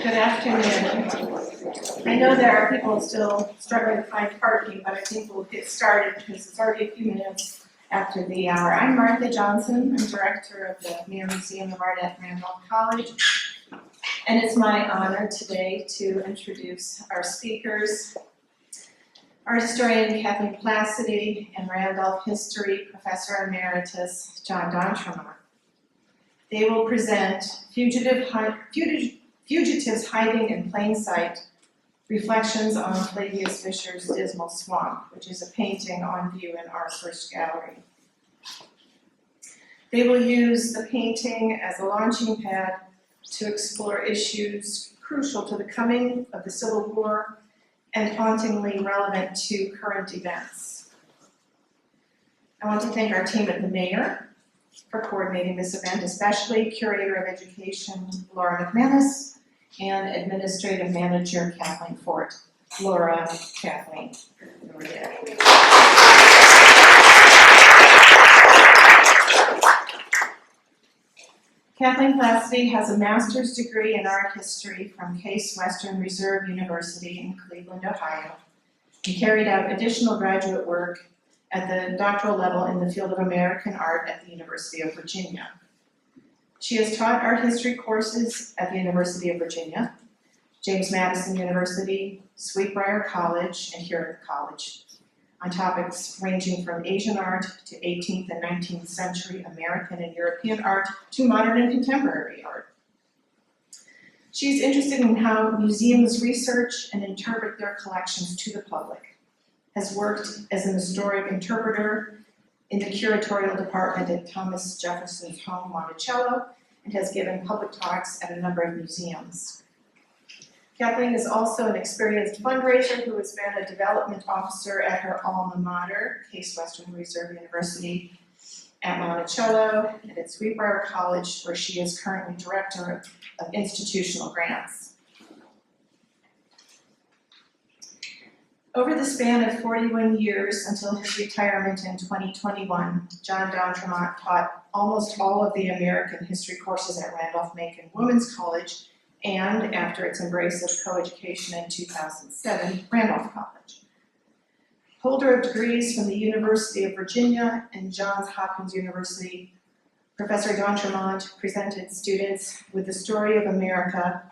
Good afternoon. I know there are people still struggling to find parking, but I think we'll get started because it's already a few minutes after the hour. I'm Martha Johnson. I'm director of the Maier Museum of Art at Randolph College. And it's my honor today to introduce our speakers, our historian Kathleen Placidi and Randolph history professor emeritus John D'Entremont. They will present Fugitives Hiding in Plain Sight, Reflections on Flavius Fisher's Dismal Swamp, which is a painting on view in our first gallery. They will use the painting as a launching pad to explore issues crucial to the coming of the Civil War and hauntingly relevant to current events. I want to thank our team at the Maier for coordinating this event, especially Curator of Education Laura McManus and Administrative Manager Kathleen Fort. Laura, Kathleen, over there. Kathleen Placidi has a master's degree in art history from Case Western Reserve University in Cleveland, Ohio, and carried out additional graduate work at the doctoral level in the field of American art at the University of Virginia. She has taught art history courses at the University of Virginia, James Madison University, Sweetbriar College, and here at the college, on topics ranging from Asian art to 18th and 19th century American and European art to modern and contemporary art. She's interested in how museums research and interpret their collections to the public, has worked as an historic interpreter in the curatorial department at Thomas Jefferson's home, Monticello, and has given public talks at a number of museums. Kathleen is also an experienced fundraiser who has been a development officer at her alma mater, Case Western Reserve University at Monticello, and at Sweetbriar College, where she is currently director of institutional grants. Over the span of 41 years until his retirement in 2021, John D'Entremont taught almost all of the American history courses at Randolph-Macon Women's College and, after its embrace of coeducation in 2007, Randolph College. Holder of degrees from the University of Virginia and Johns Hopkins University, Professor D'Entremont presented students with the story of America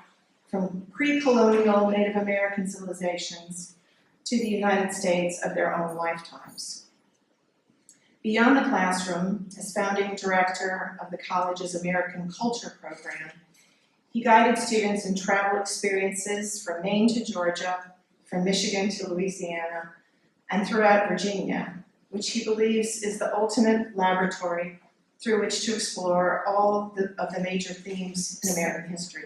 from pre-colonial Native American civilizations to the United States of their own lifetimes. Beyond the classroom, as founding director of the college's American Culture program, he guided students in travel experiences from Maine to Georgia, from Michigan to Louisiana, and throughout Virginia, which he believes is the ultimate laboratory through which to explore all of the major themes in American history.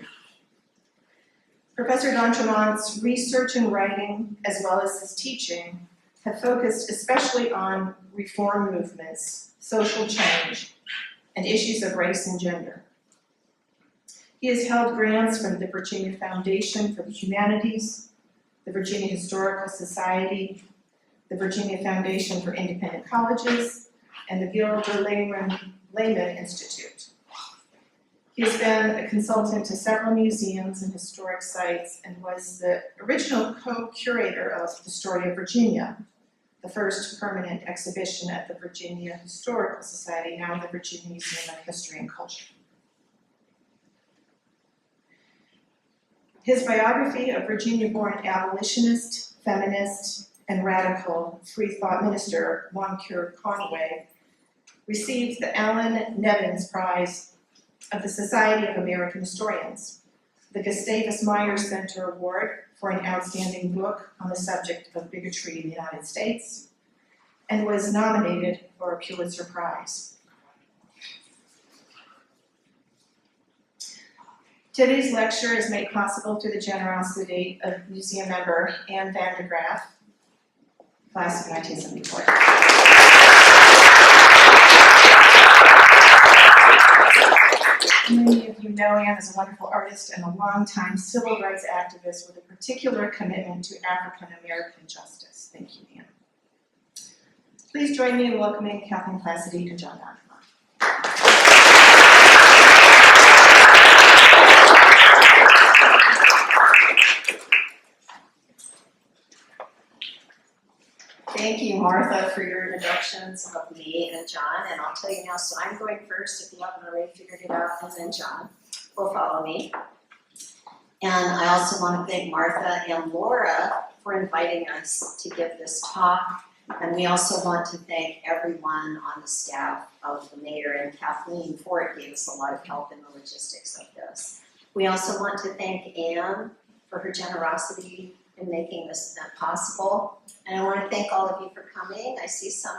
Professor D'Entremont's research and writing, as well as his teaching, have focused especially on reform movements, social change, and issues of race and gender. He has held grants from the Virginia Foundation for the Humanities, the Virginia Historical Society, the Virginia Foundation for Independent Colleges, and the Gilder Lehman Institute. He has been a consultant to several museums and historic sites and was the original co-curator of The Story of Virginia, the first permanent exhibition at the Virginia Historical Society, now the Virginia Museum of History and Culture. His biography of Virginia-born abolitionist, feminist, and radical free-thought minister Moncure Conway received the Allen Nevins Prize of the Society of American Historians, the Gustavus Maier Center Award for an outstanding book on the subject of bigotry in the United States, and was nominated for a Pulitzer Prize. Today's lecture is made possible through the generosity of museum member Anne Van de Graaf, class of 1974. Many of you know Anne is a wonderful artist and a longtime civil rights activist with a particular commitment to African American justice. Thank you, Anne. Please join me in welcoming Kathleen Placidi and John D'Entremont. introductions of me and John, and I'll tell you now, so I'm going first if you haven't already figured it out, and then John will follow me. And I also want to thank Martha and Laura for inviting us to give this talk. And we also want to thank everyone on the staff of the Maier and Kathleen for it gave us a lot of help in the logistics of this. We also want to thank Anne for her generosity in making this event possible. And I want to thank all of you for coming. I see some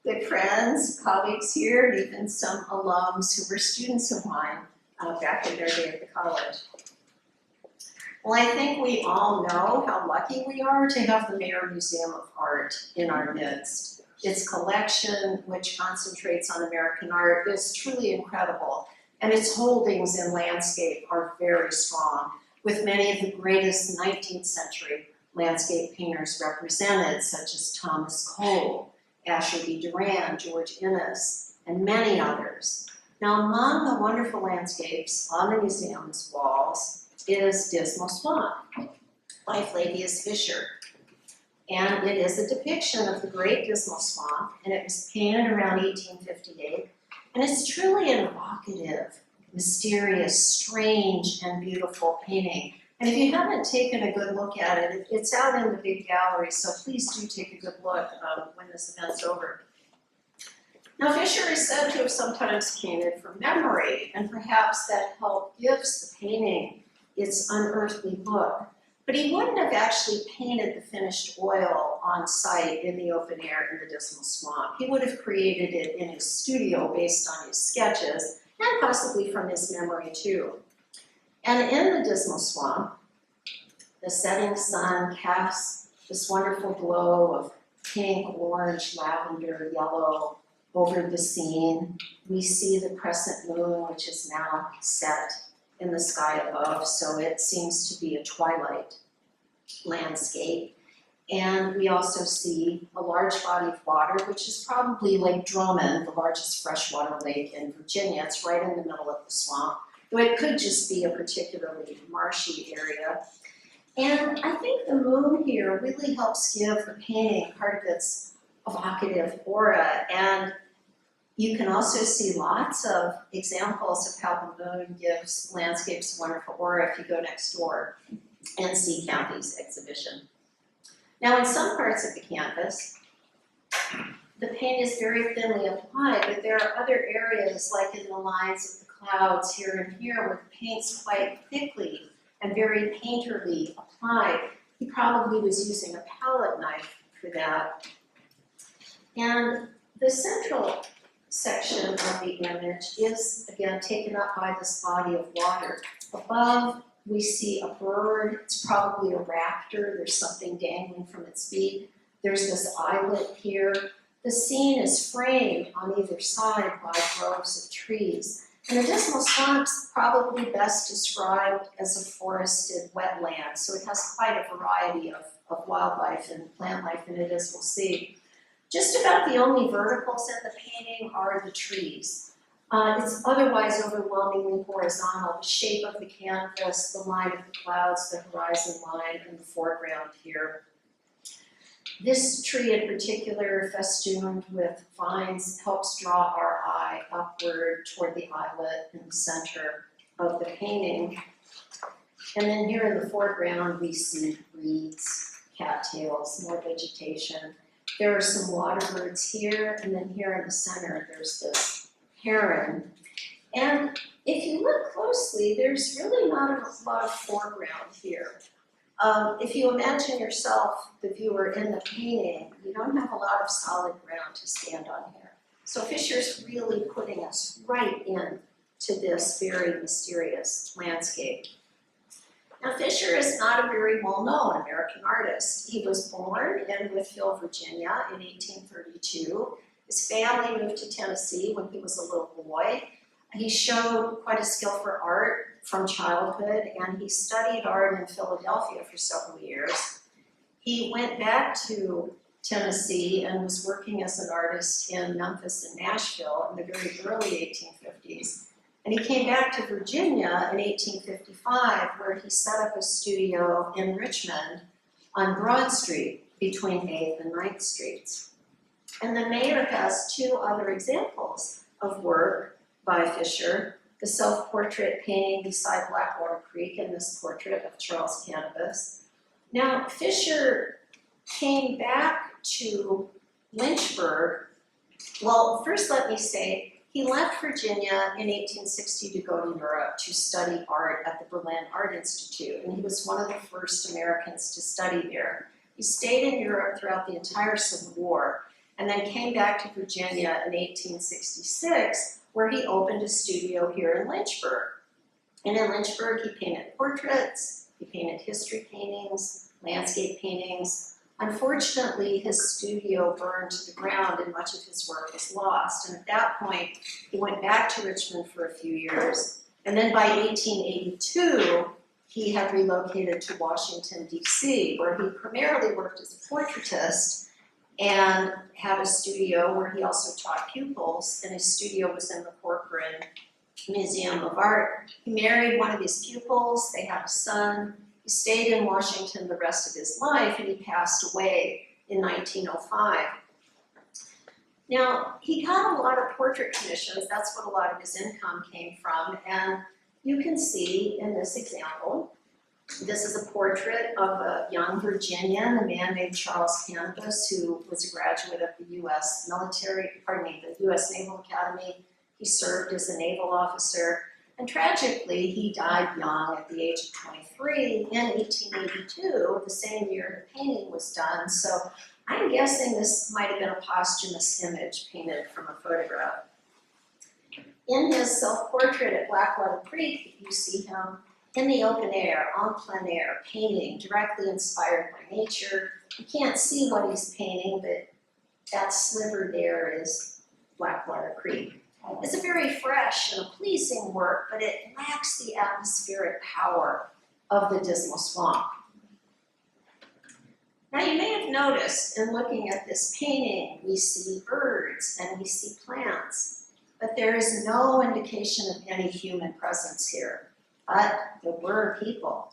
good friends, colleagues here, and even some alums who were students of mine back in their day at the college. Well, I think we all know how lucky we are to have the Maier Museum of Art in our midst. Its collection, which concentrates on American art, is truly incredible, and its holdings in landscape are very strong, with many of the greatest 19th century landscape painters represented, such as Thomas Cole, Asher B. Durand, George Inness, and many others. Now, among the wonderful landscapes on the museum's walls is Dismal Swamp by Flavius Fisher. And it is a depiction of the Great Dismal Swamp, and it was painted around 1858. And it's truly an evocative, mysterious, strange, and beautiful painting. And if you haven't taken a good look at it, it's out in the big gallery, so please do take a good look when this event's over. Now, Fisher is said to have sometimes painted from memory, and perhaps that help gives the painting its unearthly look. But he wouldn't have actually painted the finished oil on site in the open air in the Dismal Swamp. He would have created it in his studio based on his sketches, and possibly from his memory too. And in the Dismal Swamp, the setting sun casts this wonderful glow of pink, orange, lavender, yellow over the scene. We see the crescent moon, which is now set in the sky above, so it seems to be a twilight landscape. And we also see a large body of water, which is probably Lake Drummond, the largest freshwater lake in Virginia. It's right in the middle of the swamp, though it could just be a particularly marshy area. And I think the moon here really helps give the painting part of its evocative aura. And you can also see lots of examples of how the moon gives landscapes a wonderful aura if you go next door and see Kathy's exhibition. Now, in some parts of the campus, the paint is very thinly applied, but there are other areas, like in the lines of the clouds here and here, where the paint's quite thickly and very painterly applied. He probably was using a palette knife for that. And the central section of the image is, again, taken up by this body of water. Above, we see a bird. It's probably a raptor. There's something dangling from its beak. There's this islet here. The scene is framed on either side by groves of trees. And the Dismal Swamp's probably best described as a forested wetland, so it has quite a variety of wildlife and plant life in it, as we'll see. Just about the only verticals in the painting are the trees. It's otherwise overwhelmingly horizontal. The shape of the canvas, the line of the clouds, the horizon line in the foreground here. This tree in particular, festooned with vines, helps draw our eye upward toward the islet in the center of the painting. And then here in the foreground, we see reeds, cattails, more vegetation. There are some water birds here, and then here in the center, there's this heron. And if you look closely, there's really not a lot of foreground here. If you imagine yourself, the viewer, in the painting, you don't have a lot of solid ground to stand on here. So Fisher's really putting us right in to this very mysterious landscape. Now, Fisher is not a very well-known American artist. He was born in Wytheville, Virginia in 1832. His family moved to Tennessee when he was a little boy. He showed quite a skill for art from childhood, and he studied art in Philadelphia for several years. He went back to Tennessee and was working as an artist in Memphis and Nashville in the very early 1850s. And he came back to Virginia in 1855, where he set up a studio in Richmond on Broad Street between 8th and 9th Streets. And the Maier has two other examples of work by Fisher, the self-portrait painting beside Blackwater Creek and this portrait of Charles Canvas. Now, Fisher came back to Lynchburg. Well, first let me say, he left Virginia in 1860 to go to Europe to study art at the Berlin Art Institute, and he was one of the first Americans to study there. He stayed in Europe throughout the entire Civil War, and then came back to Virginia in 1866, where he opened a studio here in Lynchburg. And in Lynchburg, he painted portraits, he painted history paintings, landscape paintings. Unfortunately, his studio burned to the ground and much of his work was lost. And at that point, he went back to Richmond for a few years. And then by 1882, he had relocated to Washington, D.C., where he primarily worked as a portraitist and had a studio where he also taught pupils, and his studio was in the Corcoran Museum of Art. He married one of his pupils, they had a son. He stayed in Washington the rest of his life, and he passed away in 1905. Now, he got a lot of portrait commissions. That's what a lot of his income came from. And you can see in this example, this is a portrait of a young Virginian, a man named Charles Canvas, who was a graduate of the U.S. the U.S. Naval Academy. He served as a naval officer. And tragically, he died young at the age of 23 in 1882, the same year the painting was done. So I'm guessing this might have been a posthumous image painted from a photograph. In his self-portrait at Blackwater Creek, you see him in the open air, en plein air, painting, directly inspired by nature. You can't see what he's painting, but that sliver there is Blackwater Creek. It's a very fresh and a pleasing work, but it lacks the atmospheric power of the Dismal Swamp. Now you may have noticed in looking at this painting, we see birds and we see plants, but there is no indication of any human presence here. But there were people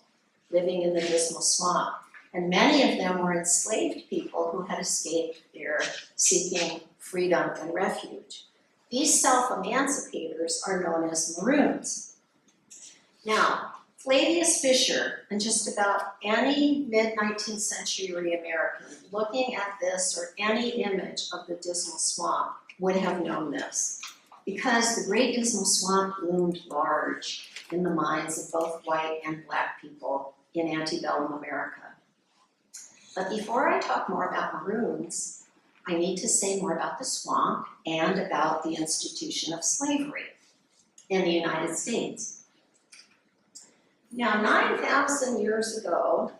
living in the Dismal Swamp, and many of them were enslaved people who had escaped there seeking freedom and refuge. These self-emancipators are known as Maroons. Now, Flavius Fisher, and just about any mid-19th century American looking at this or any image of the Dismal Swamp would have known this, because the Great Dismal Swamp loomed large in the minds of both white and black people in antebellum America. But before I talk more about Maroons, I need to say more about the swamp and about the institution of slavery in the United States. Now, 9,000 years ago,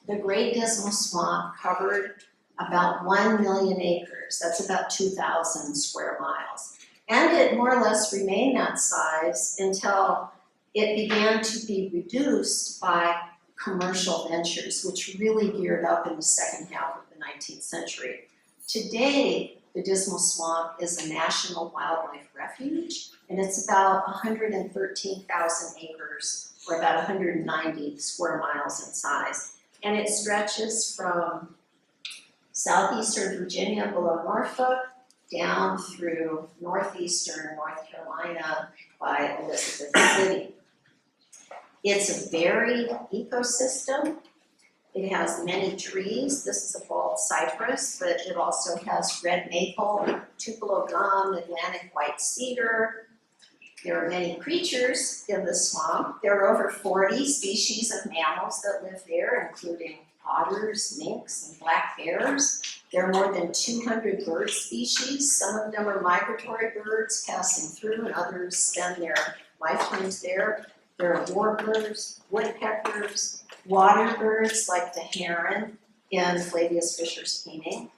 the Great Dismal Swamp covered about 1 million acres. That's about 2,000 square miles. And it more or less remained that size until it began to be reduced by commercial ventures, which really geared up in the second half of the 19th century. Today, the Dismal Swamp is a national wildlife refuge, and it's about 113,000 acres, or about 190 square miles in size. And it stretches from southeastern Virginia below Norfolk down through northeastern North Carolina by Elizabeth City. It's a varied ecosystem. It has many trees. This is a bald cypress, but it also has red maple, tupelo gum, Atlantic white cedar. There are many creatures in the swamp. There are over 40 species of mammals that live there, including otters, minks, and black bears. There are more than 200 bird species. Some of them are migratory birds passing through, and others spend their lifetimes there. There are warblers, woodpeckers, water birds like the heron in Flavius Fisher's painting.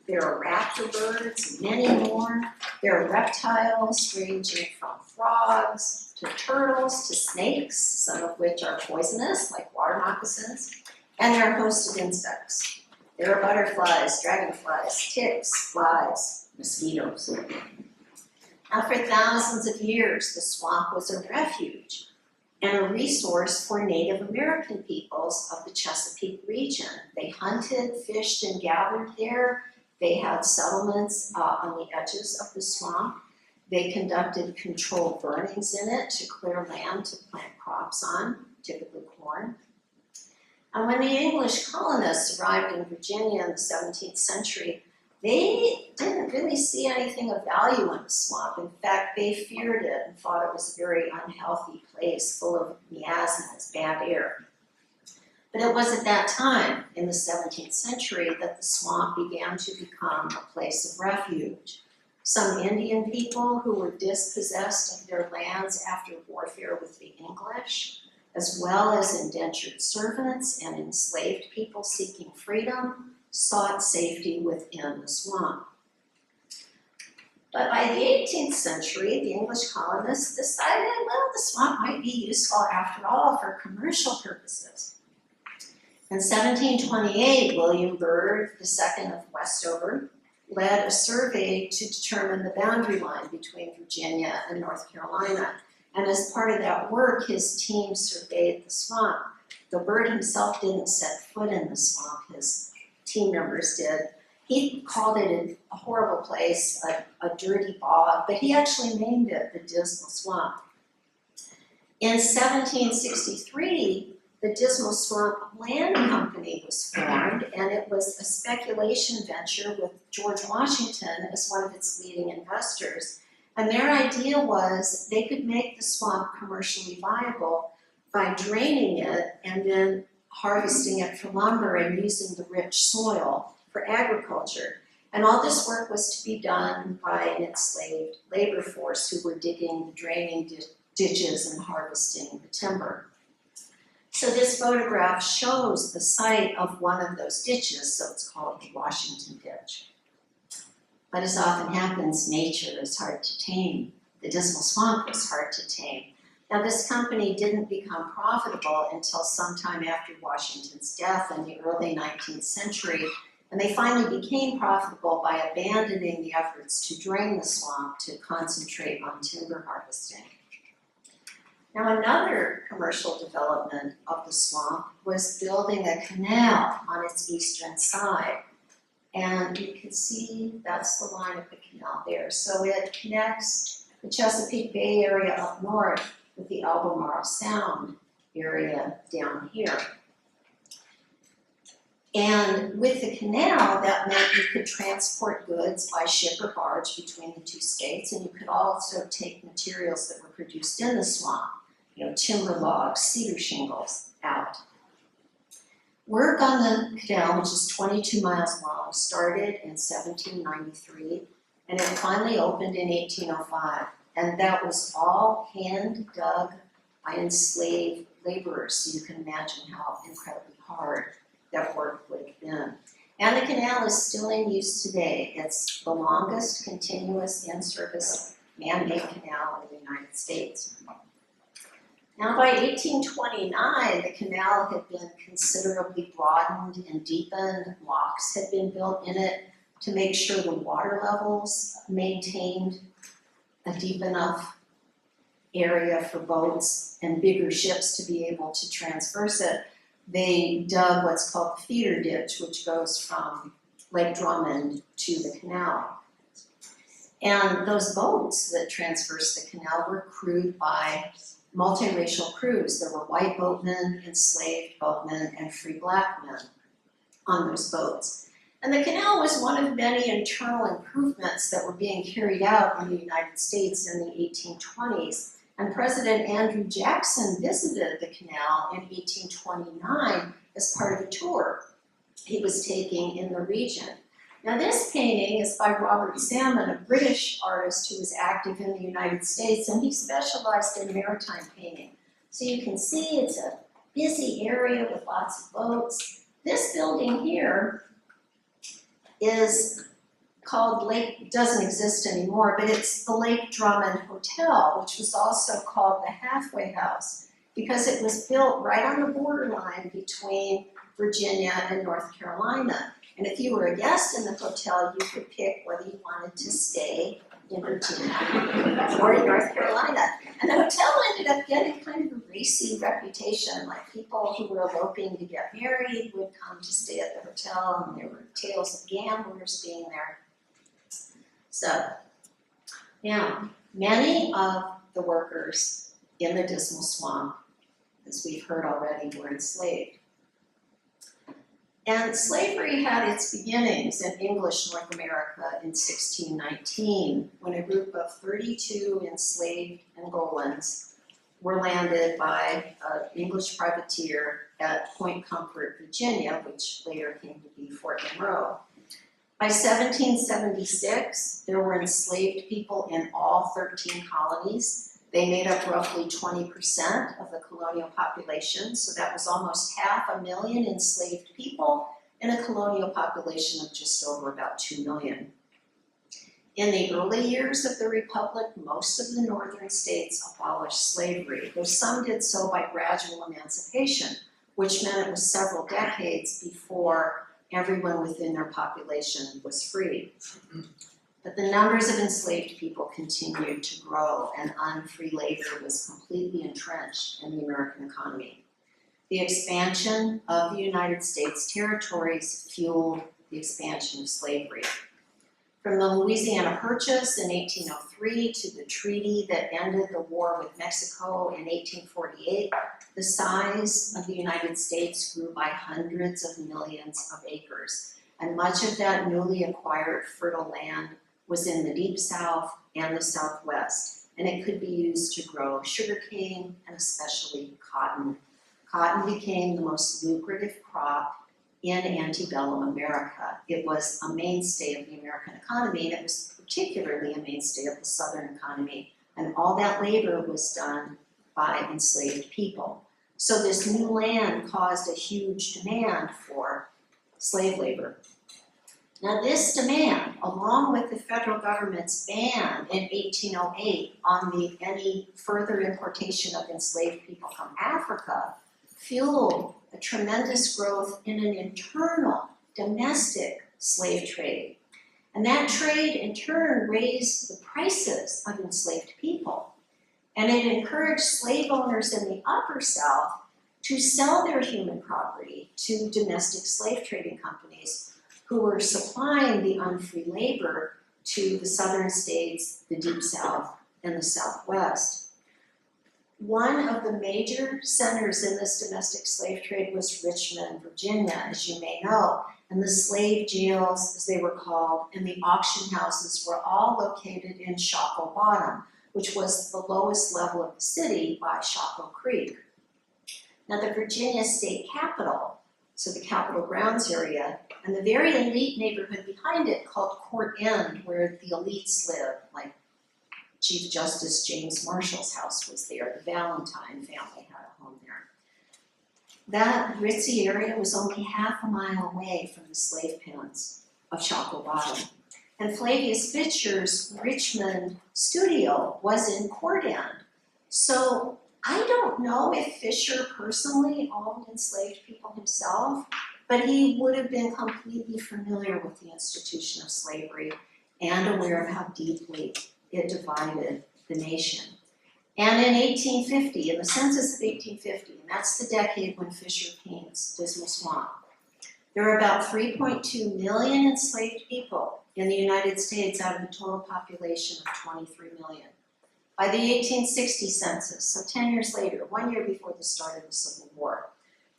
There are raptor birds, many more. There are reptiles ranging from frogs to turtles to snakes, some of which are poisonous, like water moccasins. And there are a host of insects. There are butterflies, dragonflies, ticks, flies, mosquitoes. Now, for thousands of years, the swamp was a refuge and a resource for Native American peoples of the Chesapeake region. They hunted, fished, and gathered there, They had settlements on the edges of the swamp. They conducted controlled burnings in it to clear land to plant crops on, typically corn. And when the English colonists arrived in Virginia in the 17th century, they didn't really see anything of value in the swamp. In fact, they feared it and thought it was a very unhealthy place full of miasmas, bad air. But it was at that time, in the 17th century, that the swamp began to become a place of refuge. Some Indian people who were dispossessed of their lands after warfare with the English, as well as indentured servants and enslaved people seeking freedom, sought safety within the swamp. But by the 18th century, the English colonists decided, well, the swamp might be useful after all for commercial purposes. In 1728, William Byrd, II of Westover, led a survey to determine the boundary line between Virginia and North Carolina. And as part of that work, his team surveyed the swamp. Though Byrd himself didn't set foot in the swamp, his team members did. He called it a horrible place, a dirty bog, but he actually named it the Dismal Swamp. In 1763, the Dismal Swamp Land Company was formed, and it was a speculation venture with George Washington as one of its leading investors. And their idea was they could make the swamp commercially viable by draining it and then harvesting it for lumber and using the rich soil for agriculture. And all this work was to be done by an enslaved labor force who were digging the draining ditches and harvesting the timber. So this photograph shows the site of one of those ditches, so it's called the Washington Ditch. But as often happens, nature is hard to tame. The Dismal Swamp was hard to tame. Now, this company didn't become profitable until sometime after Washington's death in the early 19th century, and they finally became profitable by abandoning the efforts to drain the swamp to concentrate on timber harvesting. Now, another commercial development of the swamp was building a canal on its eastern side. And you can see that's the line of the canal there. So it connects the Chesapeake Bay area up north with the Albemarle Sound area down here. And with the canal, that meant you could transport goods by ship or barge between the two states, and you could also take materials that were produced in the swamp, timber logs, cedar shingles, out. Work on the canal, which is 22 miles long, started in 1793, and it finally opened in 1805. And that was all hand dug by enslaved laborers, so you can imagine how incredibly hard that work would have been. And the canal is still in use today. It's the longest continuous in-service man-made canal in the United States. Now, by 1829, the canal had been considerably broadened and deepened. Locks had been built in it to make sure the water levels maintained a deep enough area for boats and bigger ships to be able to traverse it. They dug what's called the feeder ditch, which goes from Lake Drummond to the canal. And those boats that traversed the canal were crewed by multiracial crews. There were white boatmen, enslaved boatmen, and free black men on those boats. And the canal was one of many internal improvements that were being carried out in the United States in the 1820s. And President Andrew Jackson visited the canal in 1829 as part of a tour he was taking in the region. Now, this painting is by Robert Salmon, a British artist who was active in the United States, and he specialized in maritime painting. So you can see it's a busy area with lots of boats. This building here is called doesn't exist anymore, but it's the Lake Drummond Hotel, which was also called the Halfway House, because it was built right on the borderline between Virginia and North Carolina. And if you were a guest in the hotel, you could pick whether you wanted to stay in Virginia or in North Carolina. And the hotel ended up getting kind of a greasy reputation, like people who were eloping to get married would come to stay at the hotel, and there were tales of gamblers being there. So, now, many of the workers in the Dismal Swamp, as we've heard already, were enslaved. And slavery had its beginnings in English North America in 1619, when a group of 32 enslaved Angolans were landed by an English privateer at Point Comfort, Virginia, which later came to be Fort Monroe. By 1776, there were enslaved people in all 13 colonies. They made up roughly 20% of the colonial population, so that was almost 500,000 enslaved people in a colonial population of just over about 2 million. In the early years of the Republic, most of the northern states abolished slavery, though some did so by gradual emancipation, which meant it was several decades before everyone within their population was free. But the numbers of enslaved people continued to grow, and unfree labor was completely entrenched in the American economy. The expansion of the United States territories fueled the expansion of slavery. From the Louisiana Purchase in 1803 to the treaty that ended the war with Mexico in 1848, the size of the United States grew by hundreds of millions of acres, and much of that newly acquired fertile land was in the Deep South and the Southwest, and it could be used to grow sugarcane and especially cotton. Cotton became the most lucrative crop in antebellum America. It was a mainstay of the American economy, and it was particularly a mainstay of the Southern economy, and all that labor was done by enslaved people. So this new land caused a huge demand for slave labor. Now this demand, along with the federal government's ban in 1808 on any further importation of enslaved people from Africa, fueled a tremendous growth in an internal domestic slave trade. And that trade in turn raised the prices of enslaved people. And it encouraged slave owners in the Upper South to sell their human property to domestic slave trading companies who were supplying the unfree labor to the southern states, the Deep South, and the Southwest. One of the major centers in this domestic slave trade was Richmond, Virginia, as you may know, and the slave jails, as they were called, and the auction houses were all located in Shockoe Bottom, which was the lowest level of the city by Shockoe Creek. Now the Virginia state capitol, so the Capitol grounds area, and the very elite neighborhood behind it called Court End, where the elites lived, like Chief Justice James Marshall's house was there. The Valentine family had a home there. That ritzy area was only half a mile away from the slave pens of Shockoe Bottom. And Flavius Fischer's Richmond studio was in Court End. So I don't know if Fischer personally owned enslaved people himself, but he would have been completely familiar with the institution of slavery and aware of how deeply it divided the nation. And in 1850, in the census of 1850, and that's the decade when Fischer paints Dismal Swamp, there were about 3.2 million enslaved people in the United States out of a total population of 23 million. By the 1860 census, so 10 years later, 1 year before the start of the Civil War,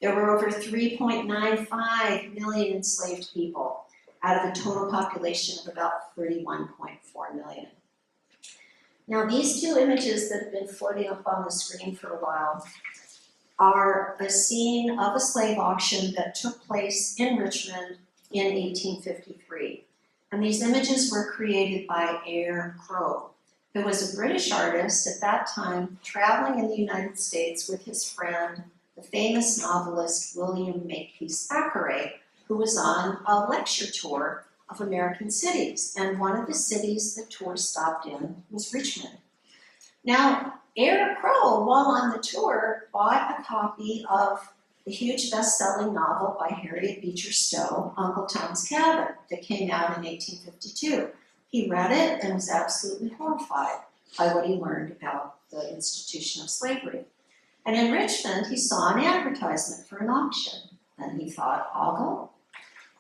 there were over 3.95 million enslaved people out of a total population of about 31.4 million. Now these two images that have been floating up on the screen for a while are a scene of a slave auction that took place in Richmond in 1853. And these images were created by Eyre Crowe, who was a British artist at that time traveling in the United States with his friend, the famous novelist William Makepeace Thackeray, who was on a lecture tour of American cities. And one of the cities the tour stopped in was Richmond. Now, Eyre Crowe, while on the tour, bought a copy of the huge best-selling novel by Harriet Beecher Stowe, Uncle Tom's Cabin, that came out in 1852. He read it and was absolutely horrified by what he learned about the institution of slavery. And in Richmond, he saw an advertisement for an auction, and he thought, I'll go.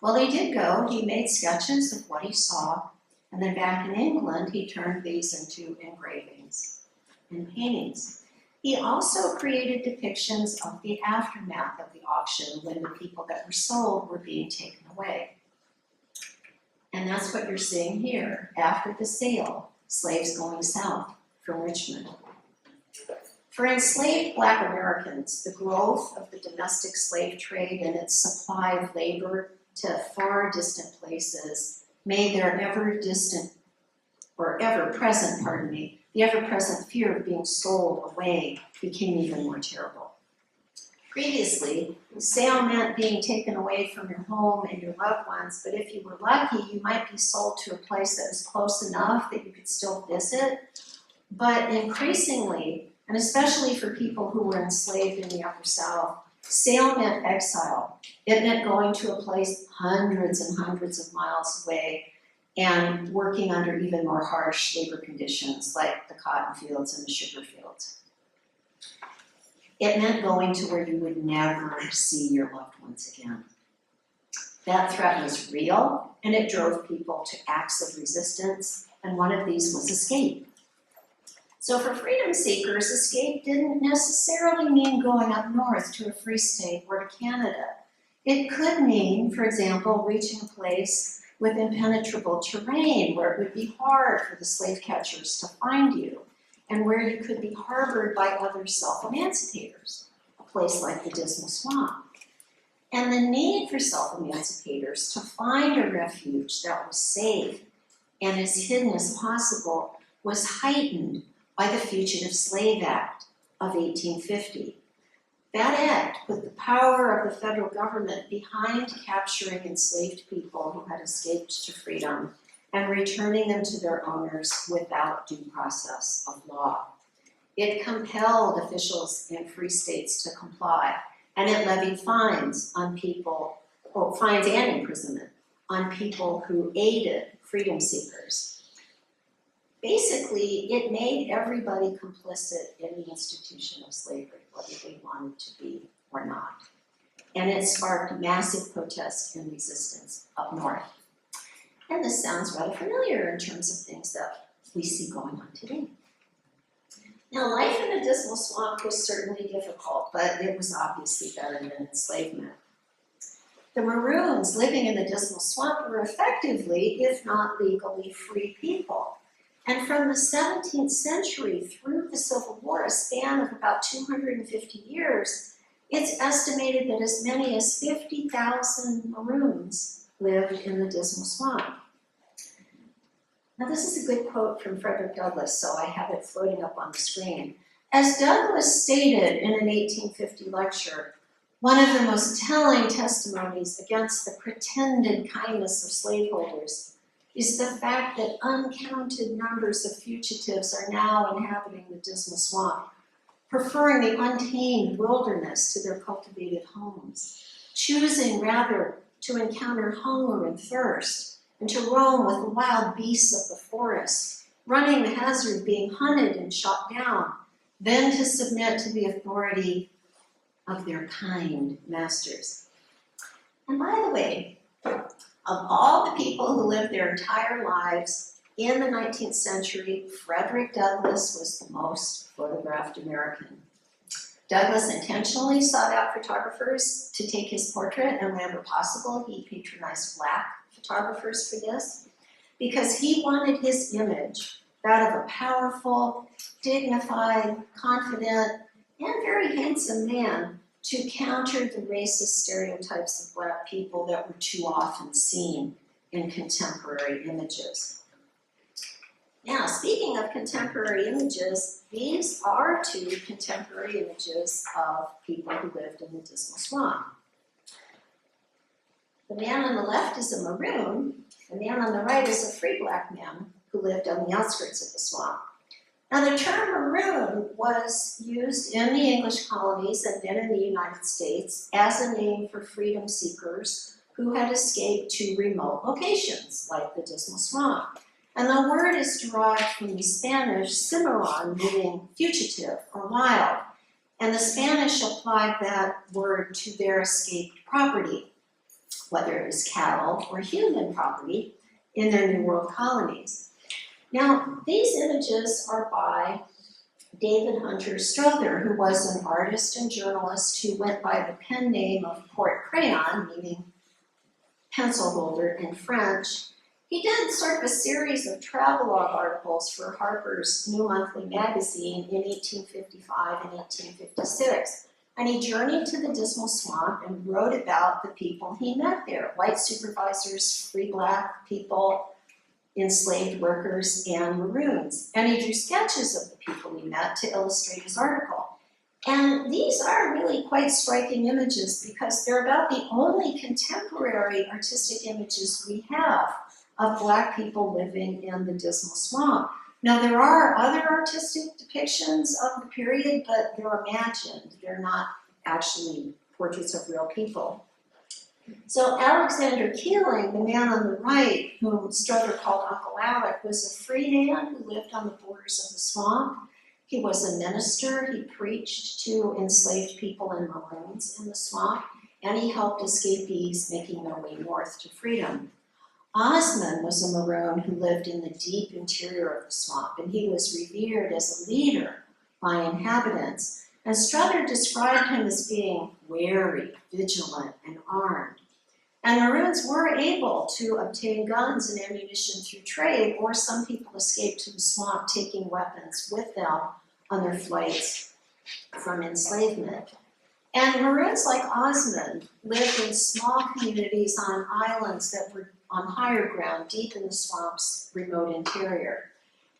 Well, he did go. He made sketches of what he saw, and then back in England, he turned these into engravings and paintings. He also created depictions of the aftermath of the auction when the people that were sold were being taken away. And that's what you're seeing here. After the sale, slaves going south from Richmond. For enslaved Black Americans, the growth of the domestic slave trade and its supply of labor to far distant places made their ever-present fear of being sold away became even more terrible. Previously, sale meant being taken away from your home and your loved ones, but if you were lucky, you might be sold to a place that was close enough that you could still visit. But increasingly, and especially for people who were enslaved in the Upper South, sale meant exile. It meant going to a place hundreds and hundreds of miles away and working under even more harsh labor conditions like the cotton fields and the sugar fields. It meant going to where you would never see your loved ones again. That threat was real, and it drove people to acts of resistance, and one of these was escape. So for freedom seekers, escape didn't necessarily mean going up north to a free state or to Canada. It could mean, for example, reaching a place with impenetrable terrain where it would be hard for the slave catchers to find you, and where you could be harbored by other self-emancipators, a place like the Dismal Swamp. And the need for self-emancipators to find a refuge that was safe and as hidden as possible was heightened by the Fugitive Slave Act of 1850. That act put the power of the federal government behind capturing enslaved people who had escaped to freedom and returning them to their owners without due process of law. It compelled officials in free states to comply, and it levied fines on people, fines and imprisonment on people who aided freedom seekers. Basically, it made everybody complicit in the institution of slavery, whether they wanted to be or not. And it sparked massive protest and resistance up north. And this sounds rather familiar in terms of things that we see going on today. Now, life in the Dismal Swamp was certainly difficult, but it was obviously better than enslavement. The Maroons living in the Dismal Swamp were effectively, if not legally, free people. And from the 17th century through the Civil War, a span of about 250 years, it's estimated that as many as 50,000 Maroons lived in the Dismal Swamp. Now this is a good quote from Frederick Douglass, so I have it floating up on the screen. As Douglass stated in an 1850 lecture, one of the most telling testimonies against the pretended kindness of slaveholders is the fact that uncounted numbers of fugitives are now inhabiting the Dismal Swamp, preferring the untamed wilderness to their cultivated homes, choosing rather to encounter hunger and thirst, and to roam with the wild beasts of the forest, running the hazard of being hunted and shot down, then to submit to the authority of their kind masters. And by the way, of all the people who lived their entire lives in the 19th century, Frederick Douglass was the most photographed American. Douglass intentionally sought out photographers to take his portrait, and whenever possible, he patronized Black photographers for this, because he wanted his image, that of a powerful, dignified, confident, and very handsome man, to counter the racist stereotypes of Black people that were too often seen in contemporary images. Now, speaking of contemporary images, these are two contemporary images of people who lived in the Dismal Swamp. The man on the left is a Maroon. The man on the right is a free Black man who lived on the outskirts of the swamp. Now, the term Maroon was used in the English colonies and then in the United States as a name for freedom seekers who had escaped to remote locations, like the Dismal Swamp. And the word is derived from the Spanish cimarron, meaning fugitive or wild. And the Spanish applied that word to their escaped property, whether it was cattle or human property in their New World colonies. Now, these images are by David Hunter Strother, who was an artist and journalist who went by the pen name of Port Crayon, meaning pencil holder in French. He did sort of a series of travelogue articles for Harper's New Monthly magazine in 1855 and 1856. And he journeyed to the Dismal Swamp and wrote about the people he met there, white supervisors, free black people, enslaved workers, and Maroons. And he drew sketches of the people he met to illustrate his article. And these are really quite striking images because they're about the only contemporary artistic images we have of black people living in the Dismal Swamp. Now, there are other artistic depictions of the period, but they're imagined. They're not actually portraits of real people. So Alexander Keeling, the man on the right, whom Strother called Uncle Alec, was a free man who lived on the borders of the swamp. He was a minister. He preached to enslaved people and Maroons in the swamp, and he helped escapees making their way north to freedom. Osmond was a Maroon who lived in the deep interior of the swamp, and he was revered as a leader by inhabitants. And Strother described him as being wary, vigilant, and armed. And Maroons were able to obtain guns and ammunition through trade, or some people escaped to the swamp taking weapons with them on their flights from enslavement. And Maroons like Osmond lived in small communities on islands that were on higher ground, deep in the swamp's remote interior.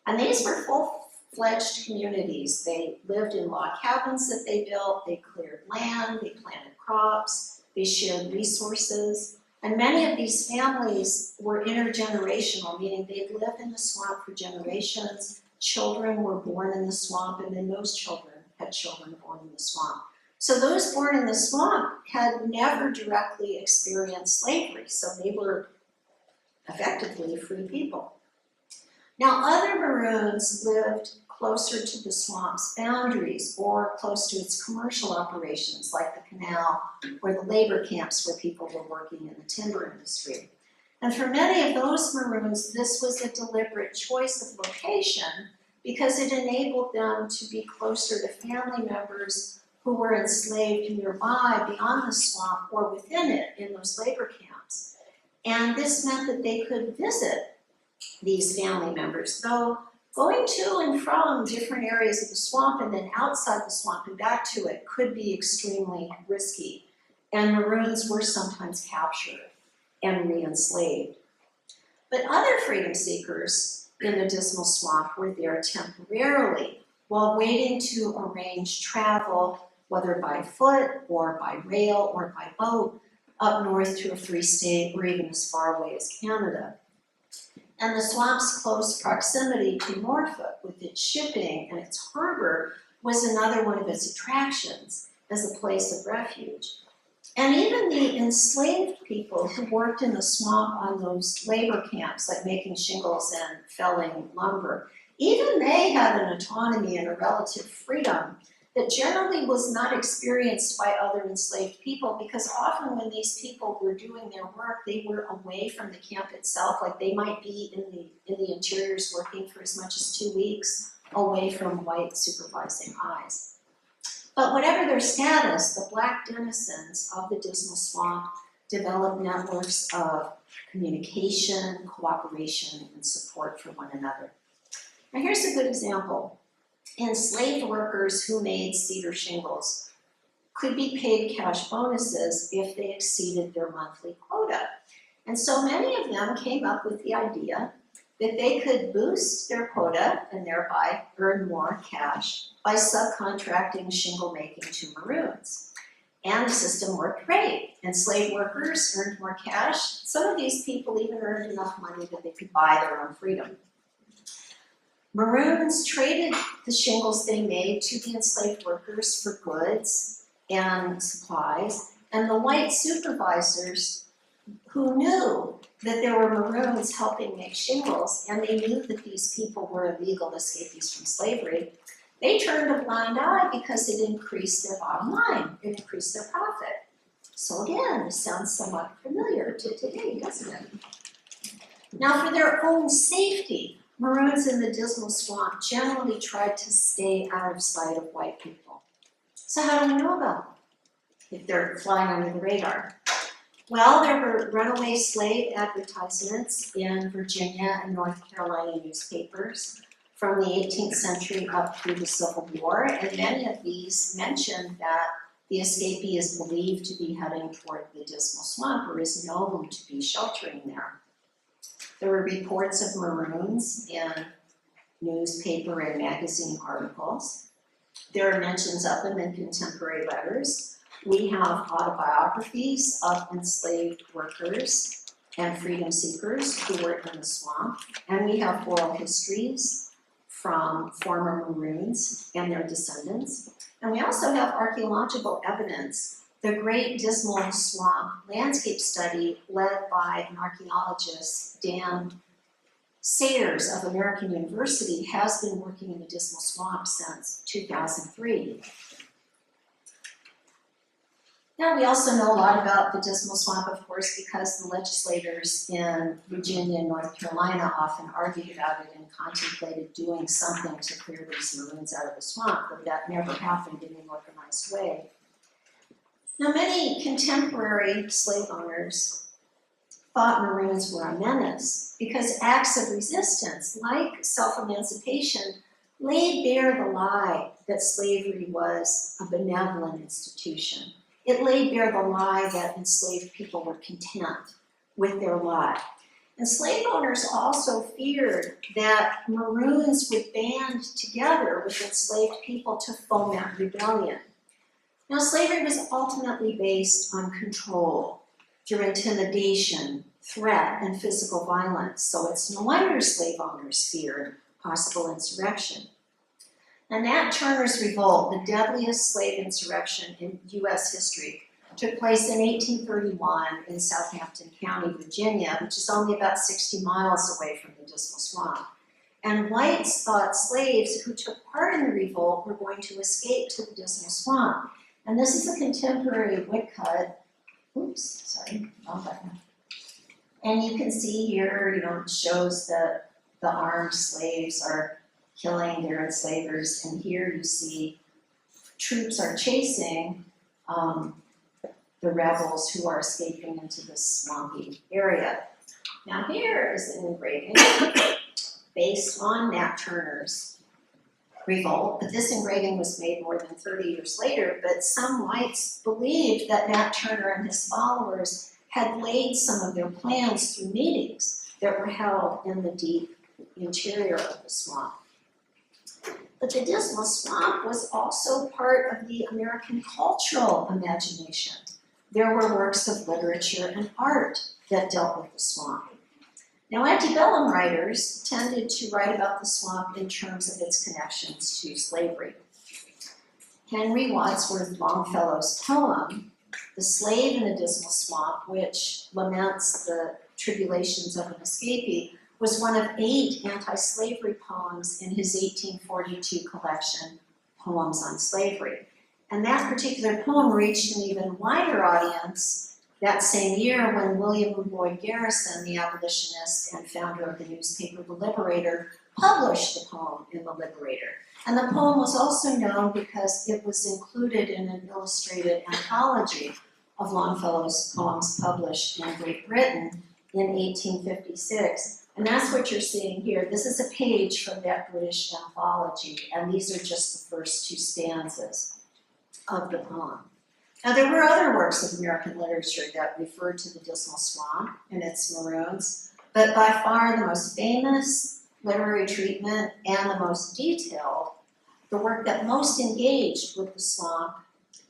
And these were full-fledged communities. They lived in log cabins that they built, they cleared land, they planted crops, they shared resources. And many of these families were intergenerational, meaning they'd lived in the swamp for generations. Children were born in the swamp, and then those children had children born in the swamp. So those born in the swamp had never directly experienced slavery, so they were effectively free people. Now, other Maroons lived closer to the swamp's boundaries or close to its commercial operations, like the canal or the labor camps where people were working in the timber industry. And for many of those Maroons, this was a deliberate choice of location because it enabled them to be closer to family members who were enslaved nearby beyond the swamp or within it in those labor camps. And this meant that they could visit these family members, though going to and from different areas of the swamp and then outside the swamp and back to it could be extremely risky. And Maroons were sometimes captured and re-enslaved. But other freedom seekers in the Dismal Swamp were there temporarily while waiting to arrange travel, whether by foot or by rail or by boat, up north to a free state or even as far away as Canada. And the swamp's close proximity to Norfolk with its shipping and its harbor was another one of its attractions as a place of refuge. And even the enslaved people who worked in the swamp on those labor camps, like making shingles and felling lumber, even they had an autonomy and a relative freedom that generally was not experienced by other enslaved people, because often when these people were doing their work, they were away from the camp itself, like they might be in the interiors working for as much as 2 weeks away from white supervising eyes. But whatever their status, the black denizens of the Dismal Swamp developed networks of communication, cooperation, and support for one another. Now here's a good example. Enslaved workers who made cedar shingles could be paid cash bonuses if they exceeded their monthly quota. And so many of them came up with the idea that they could boost their quota and thereby earn more cash by subcontracting shingle making to Maroons. And the system worked great. Enslaved workers earned more cash. Some of these people even earned enough money that they could buy their own freedom. Maroons traded the shingles they made to the enslaved workers for goods and supplies, and the white supervisors who knew that there were Maroons helping make shingles, and they knew that these people were illegal escapees from slavery, They turned a blind eye because it increased their bottom line, it increased their profit. So again, this sounds somewhat familiar to today, doesn't it? Now, for their own safety, maroons in the Dismal Swamp generally tried to stay out of sight of white people. So how do we know about them if they're flying under the radar? Well, there were runaway slave advertisements in Virginia and North Carolina newspapers from the 18th century up through the Civil War, and many of these mentioned that the escapee is believed to be heading toward the Dismal Swamp or is known to be sheltering there. There were reports of maroons in newspaper and magazine articles. There are mentions of them in contemporary letters. We have autobiographies of enslaved workers and freedom seekers who were in the swamp, and we have oral histories from former maroons and their descendants. And we also have archaeological evidence. The Great Dismal Swamp landscape study led by an archaeologist, Dan Sayers of American University, has been working in the Dismal Swamp since 2003. Now, we also know a lot about the Dismal Swamp, of course, because the legislators in Virginia and North Carolina often argued about it and contemplated doing something to clear these maroons out of the swamp, but that never happened in an organized way. Now, many contemporary slave owners thought maroons were a menace because acts of resistance, like self-emancipation, laid bare the lie that slavery was a benevolent institution. It laid bare the lie that enslaved people were content with their lot. And slave owners also feared that maroons would band together with enslaved people to foment rebellion. Now, slavery was ultimately based on control through intimidation, threat, and physical violence, so it's no wonder slave owners feared possible insurrection. Now, Nat Turner's revolt, the deadliest slave insurrection in U.S. history, took place in 1831 in Southampton County, Virginia, which is only about 60 miles away from the Dismal Swamp. And whites thought slaves who took part in the revolt were going to escape to the Dismal Swamp. And this is a contemporary woodcut. Oops, sorry, wrong button. And you can see here, it shows that the armed slaves are killing their enslavers, and here you see troops are chasing the rebels who are escaping into this swampy area. Now here is an engraving based on Nat Turner's revolt, but this engraving was made more than 30 years later, but some whites believed that Nat Turner and his followers had laid some of their plans through meetings that were held in the deep interior of the swamp. But the Dismal Swamp was also part of the American cultural imagination. There were works of literature and art that dealt with the swamp. Now, antebellum writers tended to write about the swamp in terms of its connections to slavery. Henry Wadsworth Longfellow's poem, The Slave in the Dismal Swamp, which laments the tribulations of an escapee, was one of 8 anti-slavery poems in his 1842 collection, Poems on Slavery. And that particular poem reached an even wider audience that same year when William Lloyd Garrison, the abolitionist and founder of the newspaper The Liberator, published the poem in The Liberator. And the poem was also known because it was included in an illustrated anthology of Longfellow's poems published in Great Britain in 1856. And that's what you're seeing here. This is a page from that British anthology, and these are just the first 2 stanzas of the poem. Now, there were other works of American literature that referred to the Dismal Swamp and its maroons, but by far the most famous literary treatment and the most detailed, the work that most engaged with the swamp,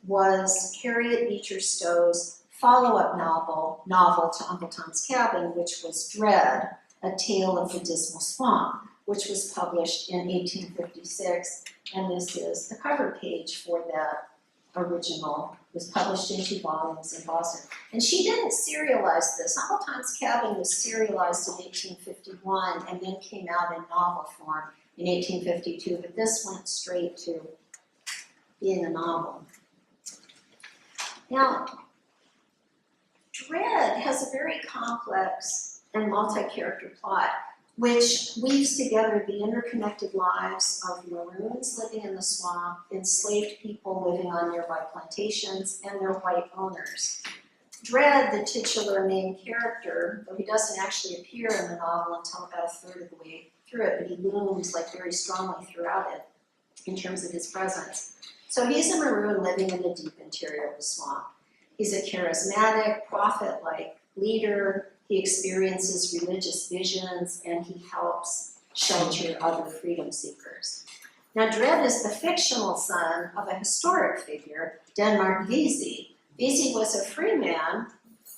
was Harriet Beecher Stowe's follow-up novel to Uncle Tom's Cabin, which was Dread, A Tale of the Dismal Swamp, which was published in 1856, and this is the cover page for that original. It was published in 2 volumes in Boston. And she didn't serialize this. Uncle Tom's Cabin was serialized in 1851 and then came out in novel form in 1852, but this went straight to being a novel. Now, Dread has a very complex and multi-character plot, which weaves together the interconnected lives of Maroons living in the swamp, enslaved people living on nearby plantations, and their white owners. Dread, the titular main character, though he doesn't actually appear in the novel until about a third of the way through it, but he looms like very strongly throughout it in terms of his presence. So he's a Maroon living in the deep interior of the swamp. He's a charismatic, prophet-like leader. He experiences religious visions, and he helps shelter other freedom seekers. Now, Dread is the fictional son of a historic figure, Denmark Vesey. Vesey was a free man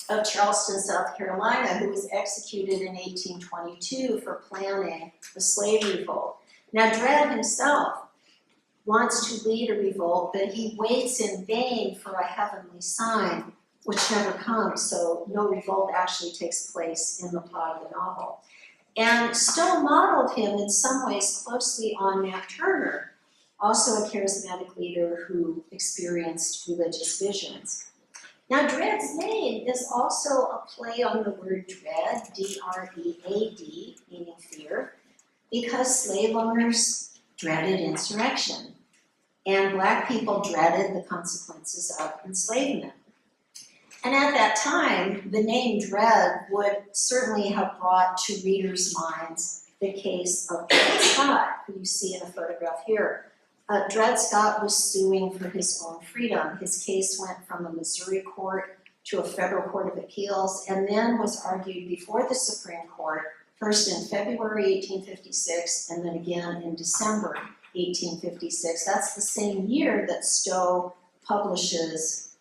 of Charleston, South Carolina, who was executed in 1822 for planning the slave revolt. Now, Dread himself wants to lead a revolt, but he waits in vain for a heavenly sign, which never comes, so no revolt actually takes place in the plot of the novel. And Stowe modeled him in some ways closely on Nat Turner, also a charismatic leader who experienced religious visions. Now, Dread's name is also a play on the word dread, D-R-E-A-D, meaning fear, because slave owners dreaded insurrection, and Black people dreaded the consequences of enslavement. And at that time, the name Dread would certainly have brought to readers' minds the case of Dred Scott, who you see in a photograph here. Dred Scott was suing for his own freedom. His case went from a Missouri court to a federal court of appeals, and then was argued before the Supreme Court, first in February 1856, and then again in December 1856. That's the same year that Stowe publishes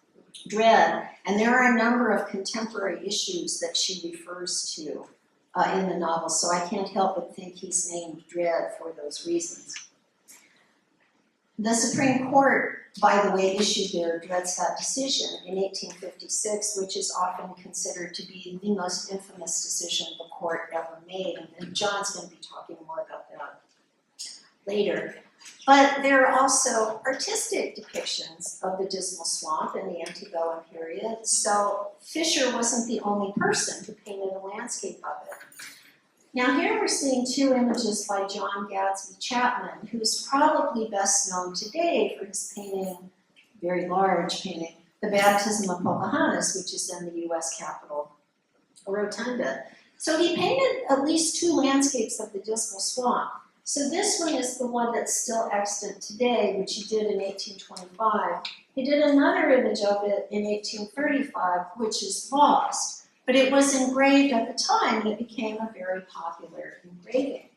Dread, and there are a number of contemporary issues that she refers to in the novel, so I can't help but think he's named Dread for those reasons. The Supreme Court, by the way, issued their Dred Scott decision in 1856, which is often considered to be the most infamous decision the court ever made, and John's going to be talking more about that later. But there are also artistic depictions of the Dismal Swamp in the antebellum period, so Fisher wasn't the only person who painted a landscape of it. Now here we're seeing two images by John Gadsby Chapman, who's probably best known today for his painting, very large painting, The Baptism of Pocahontas, which is in the US Capitol Rotunda. So he painted at least two landscapes of the Dismal Swamp. So this one is the one that's still extant today, which he did in 1825. He did another image of it in 1835, which is lost. But it was engraved at the time, and it became a very popular engraving.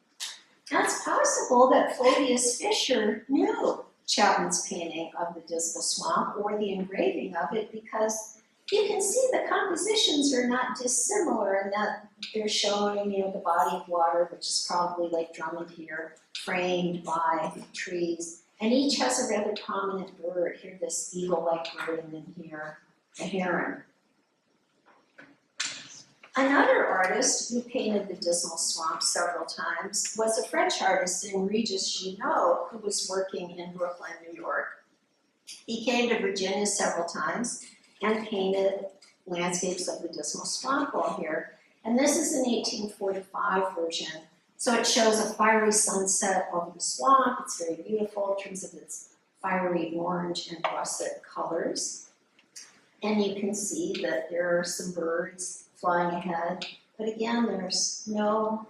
Now it's possible that Flavius Fisher knew Chapman's painting of the Dismal Swamp, or the engraving of it, because you can see the compositions are not dissimilar in that they're showing, the body of water, which is probably Lake Drummond here, framed by trees, and each has a rather prominent bird. Here, this eagle-like bird, and then here, a heron. Another artist who painted the Dismal Swamp several times was a French artist named Regis Ginaud, who was working in Brooklyn, New York. He came to Virginia several times and painted landscapes of the Dismal Swamp while here. And this is an 1845 version. So it shows a fiery sunset over the swamp. It's very beautiful in terms of its fiery orange and russet colors. And you can see that there are some birds flying ahead, but again, there's no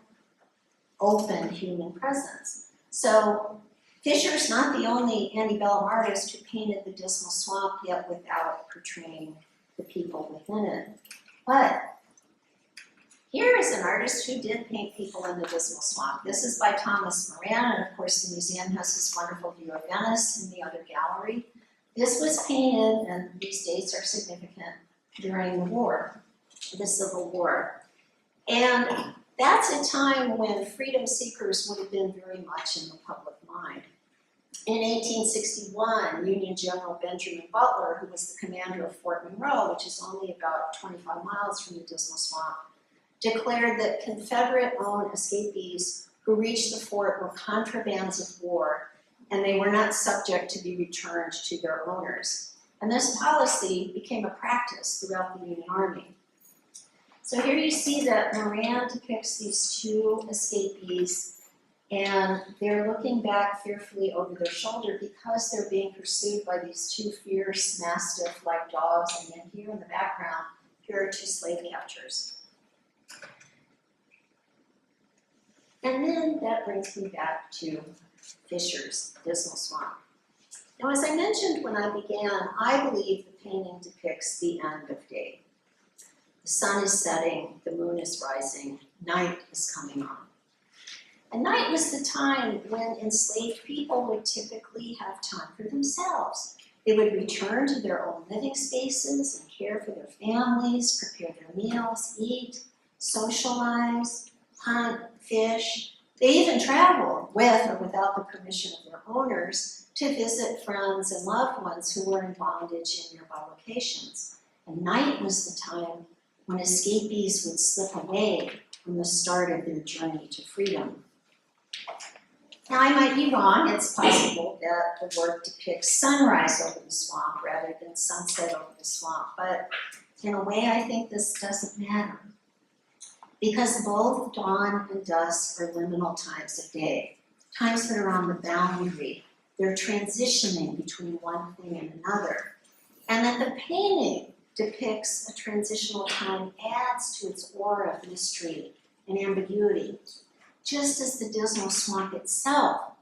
open human presence. So Fisher's not the only antebellum artist who painted the Dismal Swamp, yet without portraying the people within it. But here is an artist who did paint people in the Dismal Swamp. This is by Thomas Moran, and of course the museum has this wonderful view of Venice in the other gallery. This was painted, and these dates are significant, during the war. The Civil War. And that's a time when freedom seekers would have been very much in the public mind. In 1861, Union General Benjamin Butler, who was the commander of Fort Monroe, which is only about 25 miles from the Dismal Swamp, declared that Confederate-owned escapees who reached the fort were contrabands of war, and they were not subject to be returned to their owners. And this policy became a practice throughout the Union Army. So here you see that Moran depicts these two escapees, and they're looking back fearfully over their shoulder because they're being pursued by these two fierce mastiff-like dogs, and then here in the background, here are two slave catchers. And then that brings me back to Fisher's Dismal Swamp. Now, as I mentioned when I began, I believe the painting depicts the end of day. The sun is setting, the moon is rising, night is coming on. And night was the time when enslaved people would typically have time for themselves. They would return to their own living spaces and care for their families, prepare their meals, eat, socialize, hunt, fish. They even traveled with or without the permission of their owners to visit friends and loved ones who were in bondage in nearby locations. And night was the time when escapees would slip away from the start of their journey to freedom. Now, I might be wrong. It's possible that the work depicts sunrise over the swamp rather than sunset over the swamp, but in a way, I think this doesn't matter, because both dawn and dusk are liminal times of day, times that are on the boundary. They're transitioning between one thing and another, and that the painting depicts a transitional time adds to its aura of mystery and ambiguity, just as the Dismal Swamp itself